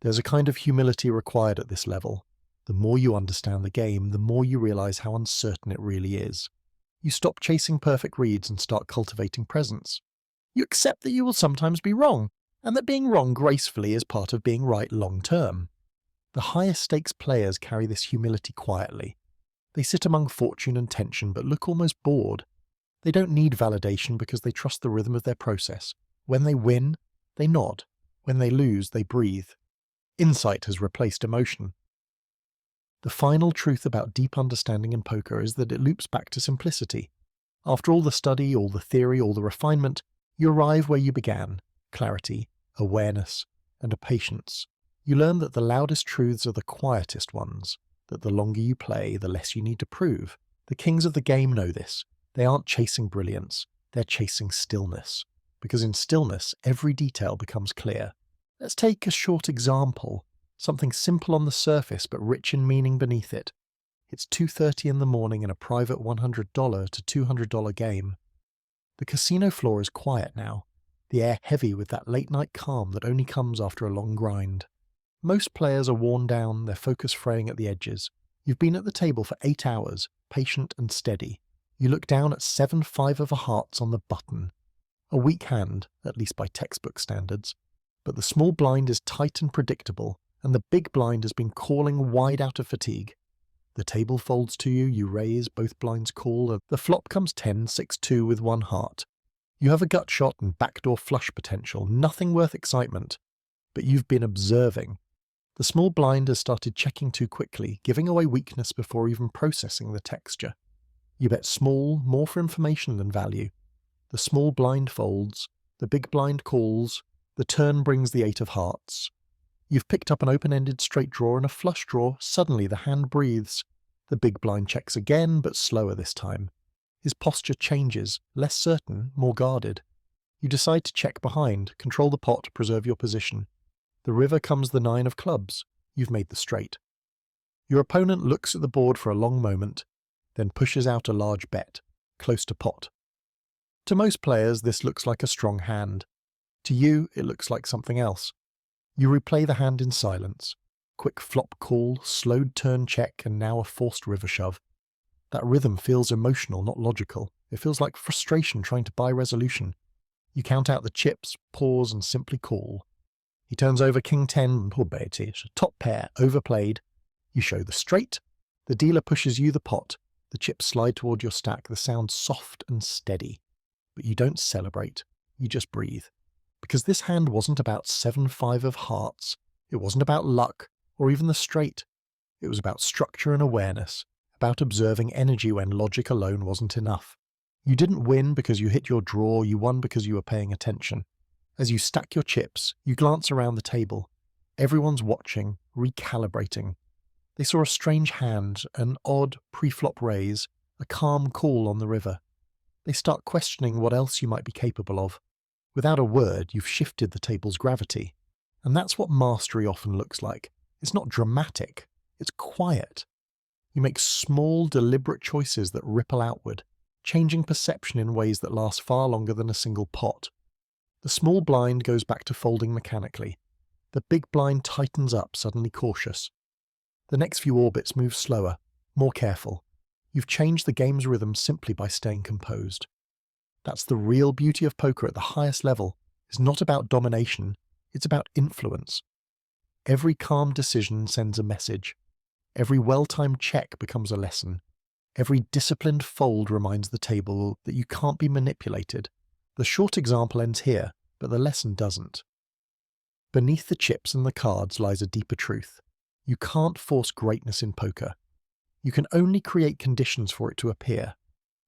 There's a kind of humility required at this level. The more you understand the game, the more you realize how uncertain it really is. You stop chasing perfect reads and start cultivating presence. You accept that you will sometimes be wrong, and that being wrong gracefully is part of being right long term. The highest stakes players carry this humility quietly. They sit among fortune and tension but look almost bored. They don't need validation because they trust the rhythm of their process. When they win, they nod. When they lose, they breathe. Insight has replaced emotion. The final truth about deep understanding in poker is that it loops back to simplicity. After all the study, all the theory, all the refinement, you arrive where you began: clarity, awareness, and a patience. You learn that the loudest truths are the quietest ones, that the longer you play, the less you need to prove. The kings of the game know this. They aren't chasing brilliance, they're chasing stillness. Because in stillness, every detail becomes clear. Let's take a short example. Something simple on the surface but rich in meaning beneath it. It's 2:30 in the morning in a private $100 to $200 game. The casino floor is quiet now, the air heavy with that late-night calm that only comes after a long grind. Most players are worn down, their focus fraying at the edges. You've been at the table for 8 hours, patient and steady. You look down at 7 5 of hearts on the button. A weak hand, at least by textbook standards. But the small blind is tight and predictable, and the big blind has been calling wide out of fatigue. The table folds to you, you raise, both blinds call, and the flop comes 10 6 2 with 1 heart. You have a gut shot and backdoor flush potential, nothing worth excitement. But you've been observing. The small blind has started checking too quickly, giving away weakness before even processing the texture. You bet small, more for information than value. The small blind folds, the big blind calls, the turn brings the 8 of hearts. You've picked up an open-ended straight draw and a flush draw, suddenly the hand breathes. The big blind checks again, but slower this time. His posture changes, less certain, more guarded. You decide to check behind, control the pot, preserve your position. The river comes the 9 of clubs. You've made the straight. Your opponent looks at the board for a long moment, then pushes out a large bet, close to pot. To most players, this looks like a strong hand. To you, it looks like something else. You replay the hand in silence. Quick flop call, slowed turn check, and now a forced river shove. That rhythm feels emotional, not logical. It feels like frustration trying to buy resolution. You count out the chips, pause, and simply call. He turns over king 10, poor Beatty, top pair, overplayed. You show the straight. The dealer pushes you the pot. The chips slide toward your stack, the sound soft and steady. But you don't celebrate. You just breathe. Because this hand wasn't about 7 5 of hearts. It wasn't about luck, or even the straight. It was about structure and awareness, about observing energy when logic alone wasn't enough. You didn't win because you hit your draw, you won because you were paying attention. As you stack your chips, you glance around the table. Everyone's watching, recalibrating. They saw a strange hand, an odd pre-flop raise, a calm call on the river. They start questioning what else you might be capable of. Without a word, you've shifted the table's gravity. And that's what mastery often looks like. It's not dramatic. It's quiet. You make small, deliberate choices that ripple outward, changing perception in ways that last far longer than a single pot. The small blind goes back to folding mechanically. The big blind tightens up, suddenly cautious. The next few orbits move slower, more careful. You've changed the game's rhythm simply by staying composed. That's the real beauty of poker at the highest level. It's not about domination, it's about influence. Every calm decision sends a message. Every well-timed check becomes a lesson. Every disciplined fold reminds the table that you can't be manipulated. The short example ends here, but the lesson doesn't. Beneath the chips and the cards lies a deeper truth. You can't force greatness in poker. You can only create conditions for it to appear.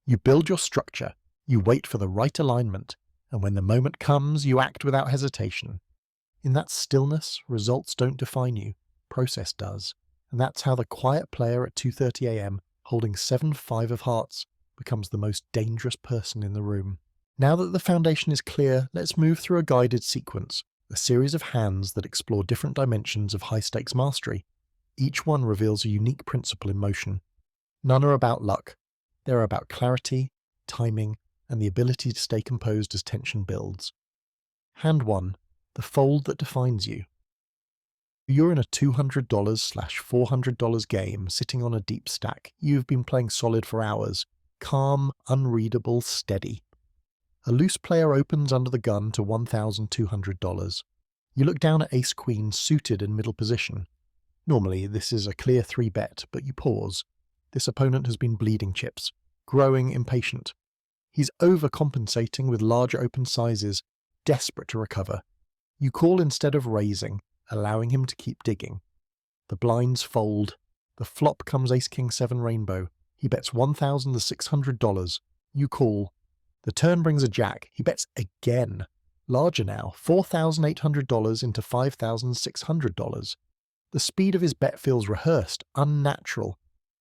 You build your structure, you wait for the right alignment, and when the moment comes, you act without hesitation. In that stillness, results don't define you, process does. And that's how the quiet player at 2:30 a.m., holding 7 5 of hearts, becomes the most dangerous person in the room. Now that the foundation is clear, let's move through a guided sequence, a series of hands that explore different dimensions of high-stakes mastery. Each one reveals a unique principle in motion. None are about luck. They're about clarity, timing, and the ability to stay composed as tension builds. Hand 1. The fold that defines you. You're in a $200/$400 game sitting on a deep stack. You've been playing solid for hours. Calm, unreadable, steady. A loose player opens under the gun to $1,200. You look down at ace-queen suited in middle position. Normally this is a clear 3-bet, but you pause. This opponent has been bleeding chips, growing impatient. He's overcompensating with larger open sizes, desperate to recover. You call instead of raising, allowing him to keep digging. The blinds fold. The flop comes ace-king-7 rainbow. He bets $1,600. You call. The turn brings a jack. He bets again. Larger now, $4,800 into $5,600. The speed of his bet feels rehearsed, unnatural.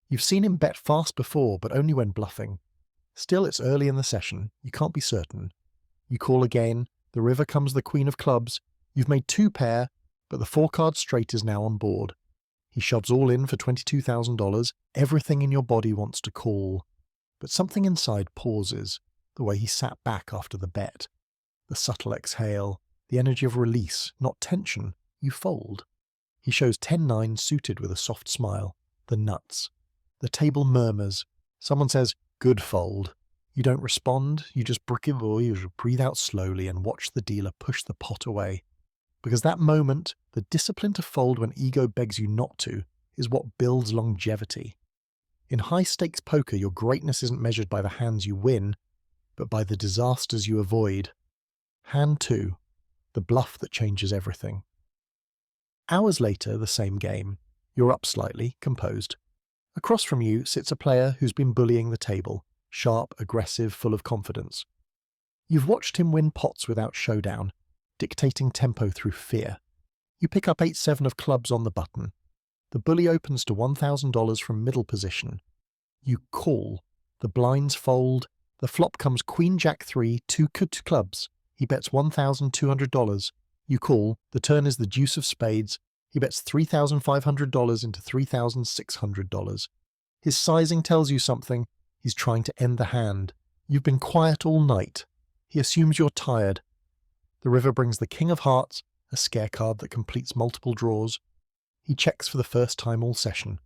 You've seen him bet fast before, but only when bluffing. Still, it's early in the session. You can't be certain. You call again. The river comes the queen of clubs. You've made 2 pair, but the 4-card straight is now on board. He shoves all in for $22,000. Everything in your body wants to call. But something inside pauses, the way he sat back after the bet. The subtle exhale, the energy of release, not tension. You fold. He shows 10-9 suited with a soft smile. The nuts. The table murmurs. Someone says, Good fold. You don't respond, you just breathe out slowly and watch the dealer push the pot away. Because that moment, the discipline to fold when ego begs you not to, is what builds longevity. In high-stakes poker, your greatness isn't measured by the hands you win, but by the disasters you avoid. Hand 2. The bluff that changes everything. Hours later, the same game. You're up slightly, composed. Across from you sits a player who's been bullying the table, sharp, aggressive, full of confidence. You've watched him win pots without showdown, dictating tempo through fear. You pick up 8-7 of clubs on the button. The bully opens to $1,000 from middle position. You call. The blinds fold. The flop comes Queen Jack 3, 2 clubs. He bets $1,200. You call. The turn is the deuce of spades. He bets $3,500 into $3,600. His sizing tells you something. He's trying to end the hand. You've been quiet all night. He assumes you're tired. The river brings the King of Hearts, a scare card that completes multiple draws. He checks for the first time all session.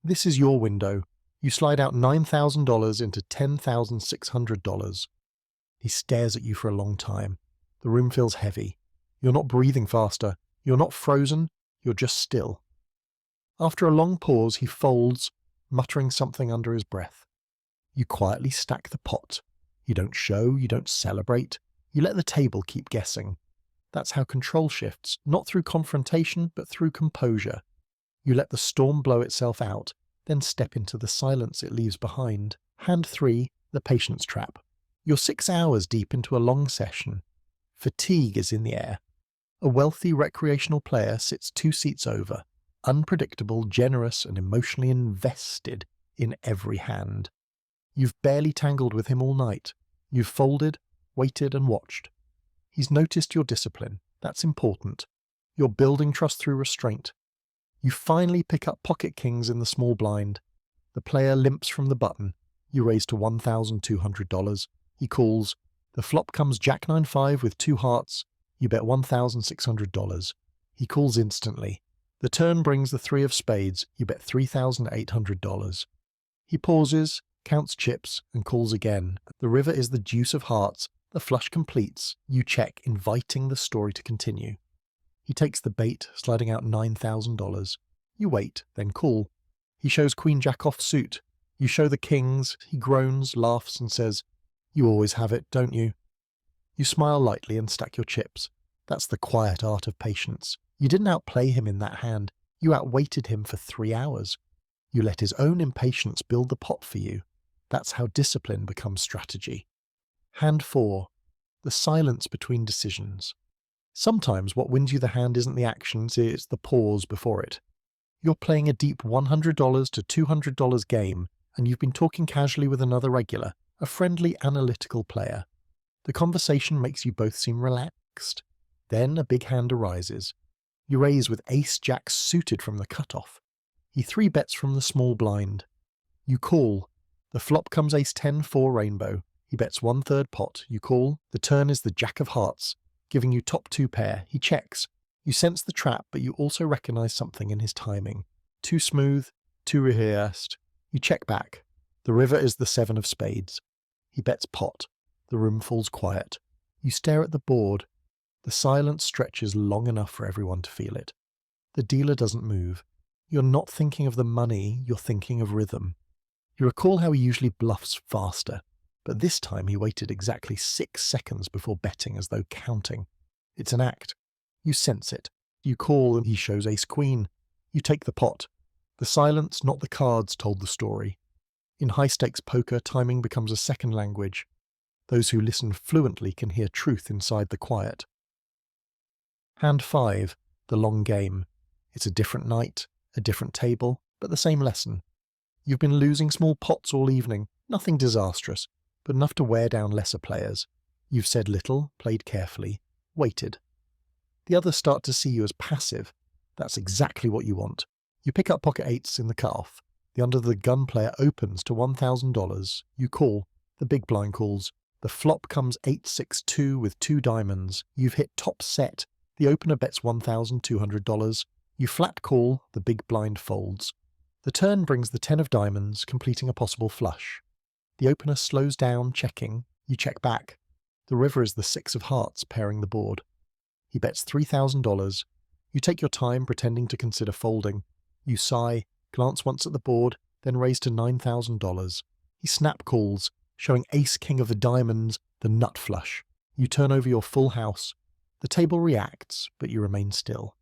This is your window. You slide out $9,000 into $10,600. He stares at you for a long time. The room feels heavy. You're not breathing faster. You're not frozen. You're just still. After a long pause, he folds, muttering something under his breath. You quietly stack the pot. You don't show, you don't celebrate. You let the table keep guessing. That's how control shifts, not through confrontation, but through composure. You let the storm blow itself out, then step into the silence it leaves behind. Hand 3, the patience trap. You're 6 hours deep into a long session. Fatigue is in the air. A wealthy recreational player sits 2 seats over, unpredictable, generous, and emotionally invested in every hand. You've barely tangled with him all night. You've folded, waited, and watched. He's noticed your discipline. That's important. You're building trust through restraint. You finally pick up pocket kings in the small blind. The player limps from the button. You raise to $1,200. He calls. The flop comes Jack 9-5 with 2 hearts. You bet $1,600. He calls instantly. The turn brings the 3 of spades. You bet $3,800. He pauses, counts chips, and calls again. The river is the deuce of hearts. The flush completes. You check, inviting the story to continue. He takes the bait, sliding out $9,000. You wait, then call. He shows Queen Jack off suit. You show the kings. He groans, laughs, and says, "You always have it, don't you?" You smile lightly and stack your chips. That's the quiet art of patience. You didn't outplay him in that hand. You outwaited him for 3 hours. You let his own impatience build the pot for you. That's how discipline becomes strategy. Hand 4. The silence between decisions. Sometimes what wins you the hand isn't the actions, it's the pause before it. You're playing a deep $100 to $200 game, and you've been talking casually with another regular, a friendly, analytical player. The conversation makes you both seem relaxed. Then a big hand arises. You raise with ace-jack suited from the cutoff. He 3-bets from the small blind. You call. The flop comes ace-10-4 rainbow. He bets 1/3 pot. You call. The turn is the jack of hearts, giving you top 2 pair. He checks. You sense the trap, but you also recognize something in his timing. Too smooth, too rehearsed. You check back. The river is the 7 of spades. He bets pot. The room falls quiet. You stare at the board. The silence stretches long enough for everyone to feel it. The dealer doesn't move. You're not thinking of the money, you're thinking of rhythm. You recall how he usually bluffs faster, but this time he waited exactly 6 seconds before betting as though counting. It's an act. You sense it. You call and he shows ace-queen. You take the pot. The silence, not the cards, told the story. In high-stakes poker, timing becomes a second language. Those who listen fluently can hear truth inside the quiet. Hand 5. The long game. It's a different night, a different table, but the same lesson. You've been losing small pots all evening, nothing disastrous, but enough to wear down lesser players. You've said little, played carefully, waited. The others start to see you as passive. That's exactly what you want. You pick up pocket 8s in the cutoff. The under-the-gun player opens to $1,000. You call. The big blind calls. The flop comes 8-6-2 with 2 diamonds. You've hit top set. The opener bets $1,200. You flat call. The big blind folds. The turn brings the 10 of diamonds, completing a possible flush. The opener slows down, checking. You check back. The river is the 6 of hearts pairing the board. He bets $3,000. You take your time pretending to consider folding. You sigh, glance once at the board, then raise to $9,000. He snap calls, showing ace-king of the diamonds, the nut flush. You turn over your full house. The table reacts, but you remain still.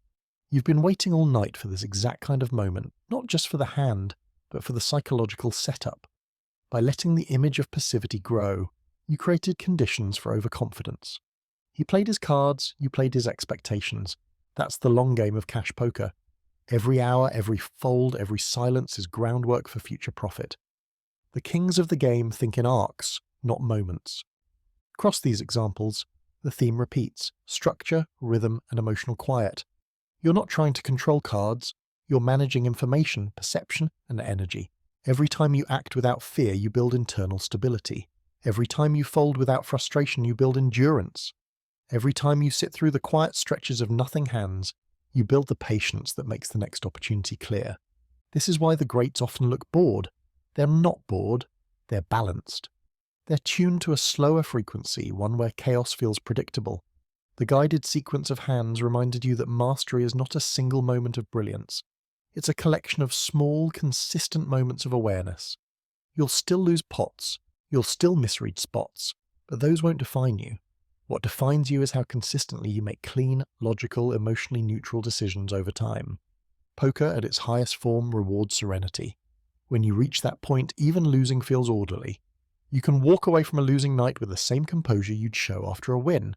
You've been waiting all night for this exact kind of moment, not just for the hand, but for the psychological setup. By letting the image of passivity grow, you created conditions for overconfidence. He played his cards, you played his expectations. That's the long game of cash poker. Every hour, every fold, every silence is groundwork for future profit. The kings of the game think in arcs, not moments. Across these examples, the theme repeats: structure, rhythm, and emotional quiet. You're not trying to control cards, you're managing information, perception, and energy. Every time you act without fear, you build internal stability. Every time you fold without frustration, you build endurance. Every time you sit through the quiet stretches of nothing hands, you build the patience that makes the next opportunity clear. This is why the greats often look bored. They're not bored, they're balanced. They're tuned to a slower frequency, one where chaos feels predictable. The guided sequence of hands reminded you that mastery is not a single moment of brilliance. It's a collection of small, consistent moments of awareness. You'll still lose pots, you'll still misread spots, but those won't define you. What defines you is how consistently you make clean, logical, emotionally neutral decisions over time. Poker at its highest form rewards serenity. When you reach that point, even losing feels orderly. You can walk away from a losing night with the same composure you'd show after a win.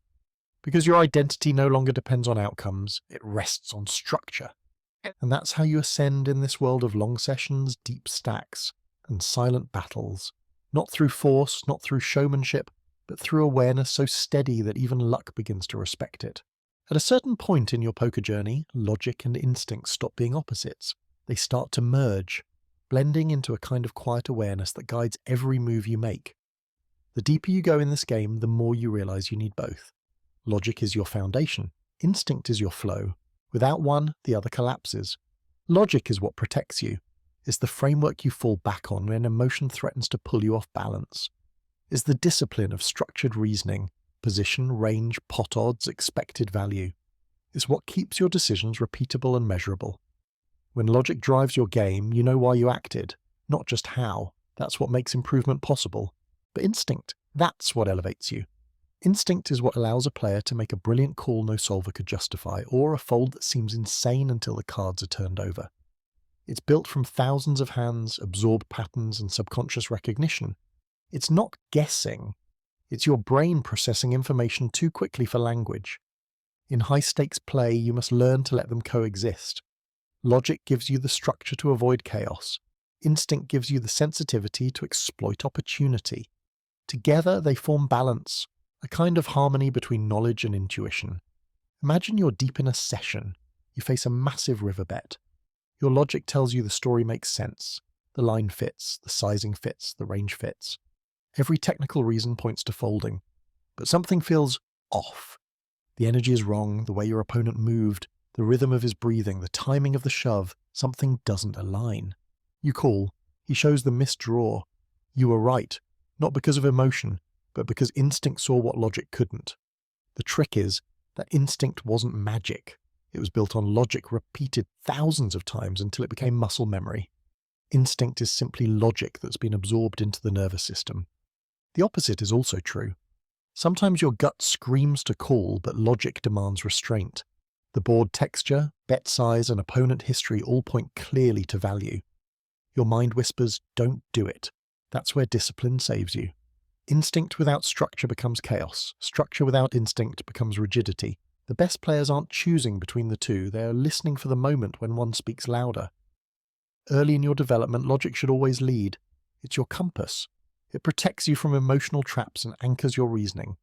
Because your identity no longer depends on outcomes, it rests on structure. And that's how you ascend in this world of long sessions, deep stacks, and silent battles. Not through force, not through showmanship, but through awareness so steady that even luck begins to respect it. At a certain point in your poker journey, logic and instinct stop being opposites. They start to merge, blending into a kind of quiet awareness that guides every move you make. The deeper you go in this game, the more you realize you need both. Logic is your foundation. Instinct is your flow. Without one, the other collapses. Logic is what protects you. It's the framework you fall back on when emotion threatens to pull you off balance. It's the discipline of structured reasoning, position, range, pot odds, expected value. It's what keeps your decisions repeatable and measurable. When logic drives your game, you know why you acted, not just how. That's what makes improvement possible. But instinct, that's what elevates you. Instinct is what allows a player to make a brilliant call no solver could justify, or a fold that seems insane until the cards are turned over. It's built from thousands of hands, absorbed patterns, and subconscious recognition. It's not guessing. It's your brain processing information too quickly for language. In high-stakes play, you must learn to let them coexist. Logic gives you the structure to avoid chaos. Instinct gives you the sensitivity to exploit opportunity. Together, they form balance, a kind of harmony between knowledge and intuition. Imagine you're deep in a session. You face a massive river bet. Your logic tells you the story makes sense. The line fits, the sizing fits, the range fits. Every technical reason points to folding. But something feels off. The energy is wrong, the way your opponent moved, the rhythm of his breathing, the timing of the shove, something doesn't align. You call. He shows the missed draw. You were right, not because of emotion, but because instinct saw what logic couldn't. The trick is that instinct wasn't magic. It was built on logic repeated thousands of times until it became muscle memory. Instinct is simply logic that's been absorbed into the nervous system. The opposite is also true. Sometimes your gut screams to call, but logic demands restraint. The board texture, bet size, and opponent history all point clearly to value. Your mind whispers, "Don't do it." That's where discipline saves you. Instinct without structure becomes chaos. Structure without instinct becomes rigidity. The best players aren't choosing between the two, they are listening for the moment when one speaks louder. Early in your development, logic should always lead. It's your compass. It protects you from emotional traps and anchors your reasoning.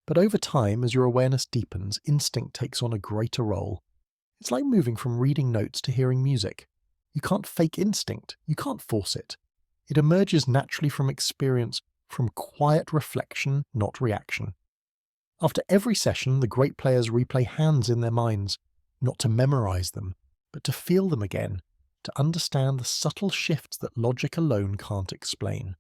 But over time, as your awareness deepens, instinct takes on a greater role. It's like moving from reading notes to hearing music. You can't fake instinct. You can't force it. It emerges naturally from experience, from quiet reflection, not reaction. After every session, the great players replay hands in their minds, not to memorize them, but to feel them again, to understand the subtle shifts that logic alone can't explain.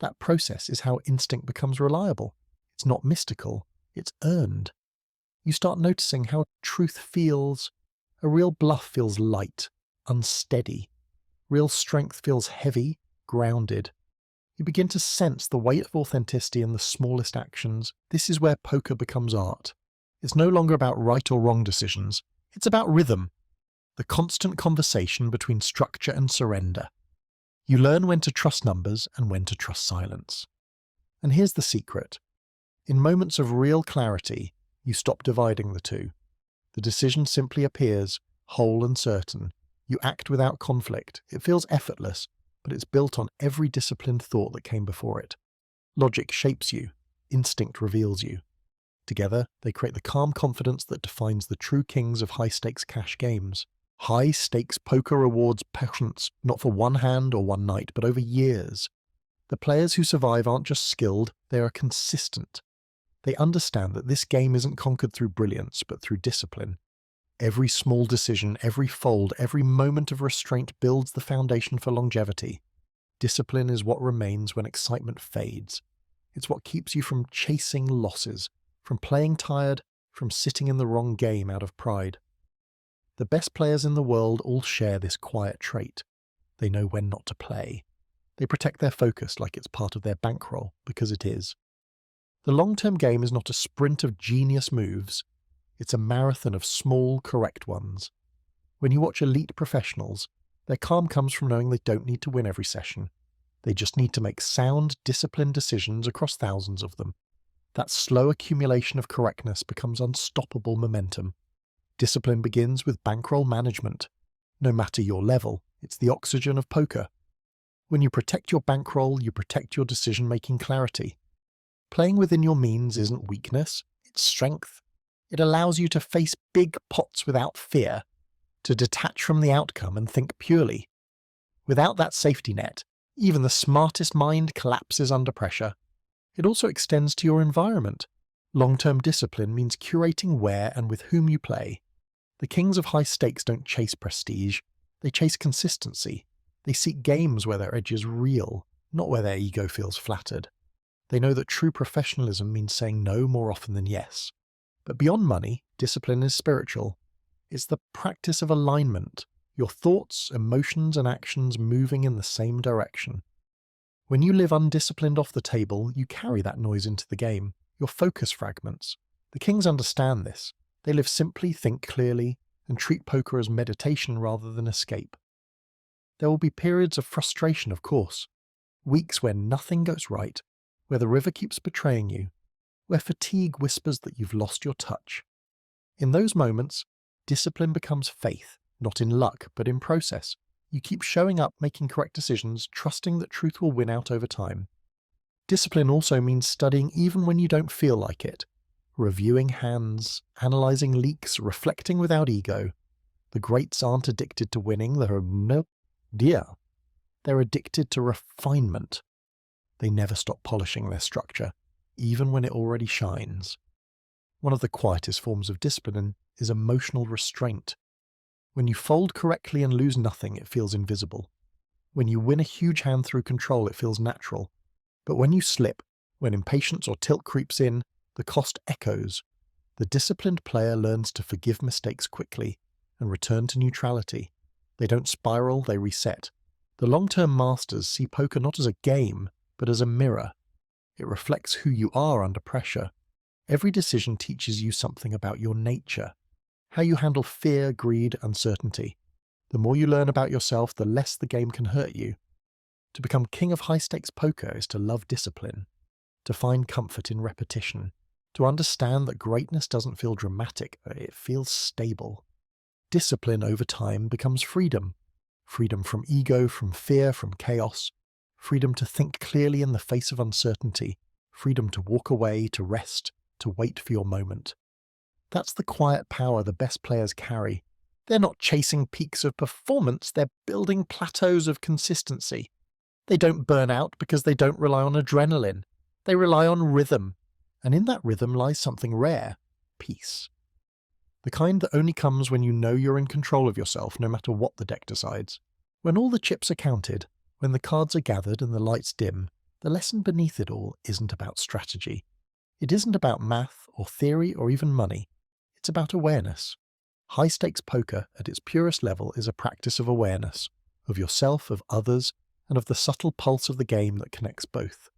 That process is how instinct becomes reliable. It's not mystical, it's earned. You start noticing how truth feels. A real bluff feels light, unsteady. Real strength feels heavy, grounded. You begin to sense the weight of authenticity in the smallest actions. This is where poker becomes art. It's no longer about right or wrong decisions. It's about rhythm, the constant conversation between structure and surrender. You learn when to trust numbers and when to trust silence. And here's the secret. In moments of real clarity, you stop dividing the two. The decision simply appears, whole and certain. You act without conflict. It feels effortless, but it's built on every disciplined thought that came before it. Logic shapes you. Instinct reveals you. Together, they create the calm confidence that defines the true kings of high-stakes cash games. High-stakes poker rewards patience, not for one hand or one night, but over years. The players who survive aren't just skilled, they are consistent. They understand that this game isn't conquered through brilliance, but through discipline. Every small decision, every fold, every moment of restraint builds the foundation for longevity. Discipline is what remains when excitement fades. It's what keeps you from chasing losses, from playing tired, from sitting in the wrong game out of pride. The best players in the world all share this quiet trait. They know when not to play. They protect their focus like it's part of their bankroll, because it is. The long-term game is not a sprint of genius moves. It's a marathon of small, correct ones. When you watch elite professionals, their calm comes from knowing they don't need to win every session. They just need to make sound, disciplined decisions across thousands of them. That slow accumulation of correctness becomes unstoppable momentum. Discipline begins with bankroll management. No matter your level, it's the oxygen of poker. When you protect your bankroll, you protect your decision-making clarity. Playing within your means isn't weakness, it's strength. It allows you to face big pots without fear, to detach from the outcome and think purely. Without that safety net, even the smartest mind collapses under pressure. It also extends to your environment. Long-term discipline means curating where and with whom you play. The kings of high stakes don't chase prestige, they chase consistency. They seek games where their edge is real, not where their ego feels flattered. They know that true professionalism means saying no more often than yes. But beyond money, discipline is spiritual. It's the practice of alignment, your thoughts, emotions, and actions moving in the same direction. When you live undisciplined off the table, you carry that noise into the game. Your focus fragments. The kings understand this. They live simply, think clearly, and treat poker as meditation rather than escape. There will be periods of frustration, of course. Weeks where nothing goes right, where the river keeps betraying you, where fatigue whispers that you've lost your touch. In those moments, discipline becomes faith, not in luck, but in process. You keep showing up, making correct decisions, trusting that truth will win out over time. Discipline also means studying even when you don't feel like it. Reviewing hands, analysing leaks, reflecting without ego. The greats aren't addicted to winning, they're addicted to refinement. They never stop polishing their structure, even when it already shines. One of the quietest forms of discipline is emotional restraint. When you fold correctly and lose nothing, it feels invisible. When you win a huge hand through control, it feels natural. But when you slip, when impatience or tilt creeps in, the cost echoes. The disciplined player learns to forgive mistakes quickly and return to neutrality. They don't spiral, they reset. The long-term masters see poker not as a game, but as a mirror. It reflects who you are under pressure. Every decision teaches you something about your nature, how you handle fear, greed, uncertainty. The more you learn about yourself, the less the game can hurt you. To become king of high-stakes poker is to love discipline, to find comfort in repetition, to understand that greatness doesn't feel dramatic, it feels stable. Discipline over time becomes freedom. Freedom from ego, from fear, from chaos. Freedom to think clearly in the face of uncertainty. Freedom to walk away, to rest, to wait for your moment. That's the quiet power the best players carry. They're not chasing peaks of performance, they're building plateaus of consistency. They don't burn out because they don't rely on adrenaline. They rely on rhythm. And in that rhythm lies something rare, peace. The kind that only comes when you know you're in control of yourself no matter what the deck decides. When all the chips are counted, when the cards are gathered and the lights dim, The lesson beneath it all isn't about strategy. It isn't about math or theory or even money. It's about awareness. High-stakes poker at its purest level is a practice of awareness, of yourself, of others, and of the subtle pulse of the game that connects both.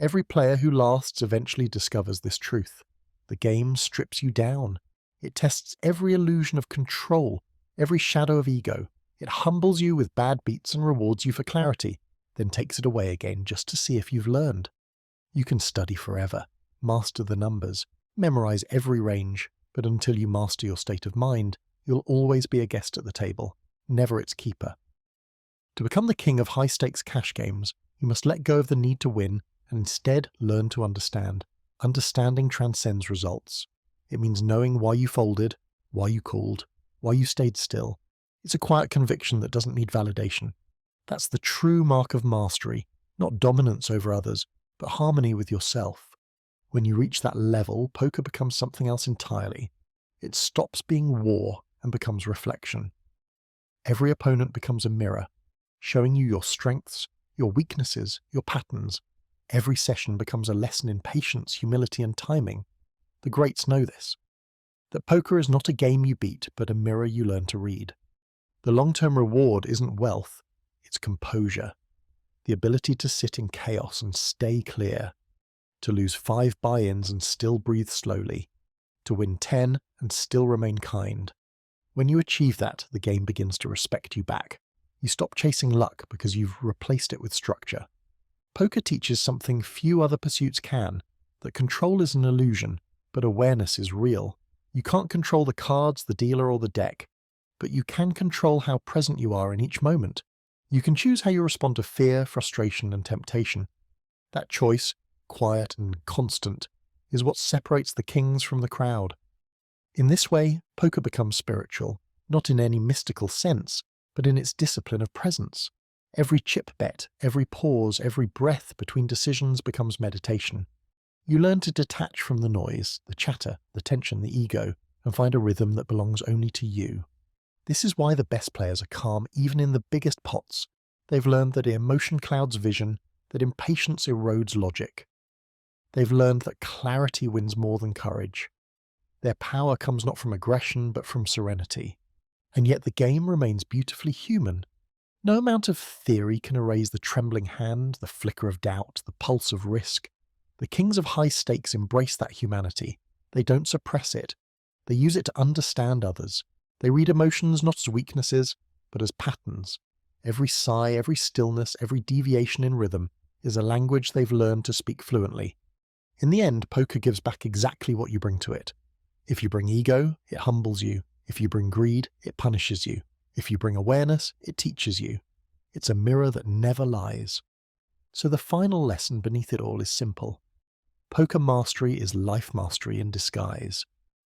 Every player who lasts eventually discovers this truth. The game strips you down. It tests every illusion of control, every shadow of ego. It humbles you with bad beats and rewards you for clarity, then takes it away again just to see if you've learned. You can study forever, master the numbers, memorize every range, but until you master your state of mind, you'll always be a guest at the table, never its keeper. To become the king of high-stakes cash games, you must let go of the need to win and instead learn to understand. Understanding transcends results. It means knowing why you folded, why you called, why you stayed still. It's a quiet conviction that doesn't need validation. That's the true mark of mastery, not dominance over others, but harmony with yourself. When you reach that level, poker becomes something else entirely. It stops being war and becomes reflection. Every opponent becomes a mirror, showing you your strengths, your weaknesses, your patterns. Every session becomes a lesson in patience, humility, and timing. The greats know this. That poker is not a game you beat, but a mirror you learn to read. The long-term reward isn't wealth, it's composure. The ability to sit in chaos and stay clear. To lose 5 buy-ins and still breathe slowly. To win 10 and still remain kind. When you achieve that, the game begins to respect you back. You stop chasing luck because you've replaced it with structure. Poker teaches something few other pursuits can, that control is an illusion, but awareness is real. You can't control the cards, the dealer, or the deck, but you can control how present you are in each moment. You can choose how you respond to fear, frustration, and temptation. That choice, quiet and constant, is what separates the kings from the crowd. In this way, poker becomes spiritual, not in any mystical sense, but in its discipline of presence. Every chip bet, every pause, every breath between decisions becomes meditation. You learn to detach from the noise, the chatter, the tension, the ego, and find a rhythm that belongs only to you. This is why the best players are calm even in the biggest pots. They've learned that emotion clouds vision, that impatience erodes logic. They've learned that clarity wins more than courage. Their power comes not from aggression, but from serenity. And yet the game remains beautifully human. No amount of theory can erase the trembling hand, the flicker of doubt, the pulse of risk. The kings of high stakes embrace that humanity. They don't suppress it. They use it to understand others. They read emotions not as weaknesses, but as patterns. Every sigh, every stillness, every deviation in rhythm is a language they've learned to speak fluently. In the end, poker gives back exactly what you bring to it. If you bring ego, it humbles you. If you bring greed, it punishes you. If you bring awareness, it teaches you. It's a mirror that never lies. So the final lesson beneath it all is simple. Poker mastery is life mastery in disguise.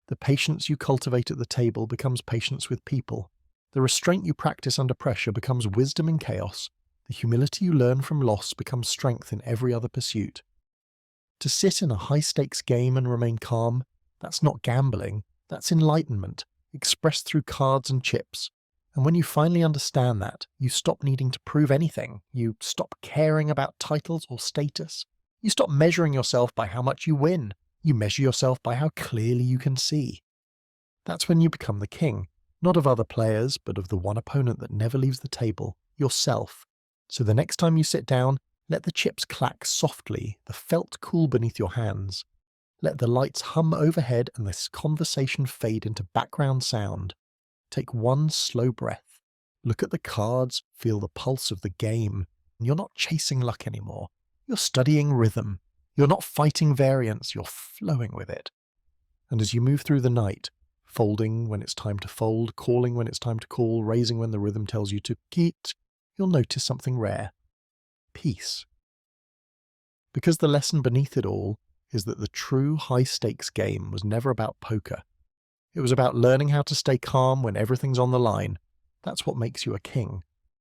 The patience you cultivate at the table becomes patience with people. The restraint you practice under pressure becomes wisdom in chaos. The humility you learn from loss becomes strength in every other pursuit. To sit in a high-stakes game and remain calm, that's not gambling, that's enlightenment, expressed through cards and chips. And when you finally understand that, you stop needing to prove anything. You stop caring about titles or status. You stop measuring yourself by how much you win. You measure yourself by how clearly you can see. That's when you become the king, not of other players, but of the one opponent that never leaves the table, yourself. So the next time you sit down, let the chips clack softly, the felt cool beneath your hands. Let the lights hum overhead and this conversation fade into background sound. Take one slow breath. Look at the cards, feel the pulse of the game. You're not chasing luck anymore. You're studying rhythm. You're not fighting variance, you're flowing with it. And as you move through the night, folding when it's time to fold, calling when it's time to call, raising when the rhythm tells you to keep, you'll notice something rare. Peace. Because the lesson beneath it all is that the true high-stakes game was never about poker. It was about learning how to stay calm when everything's on the line. That's what makes you a king.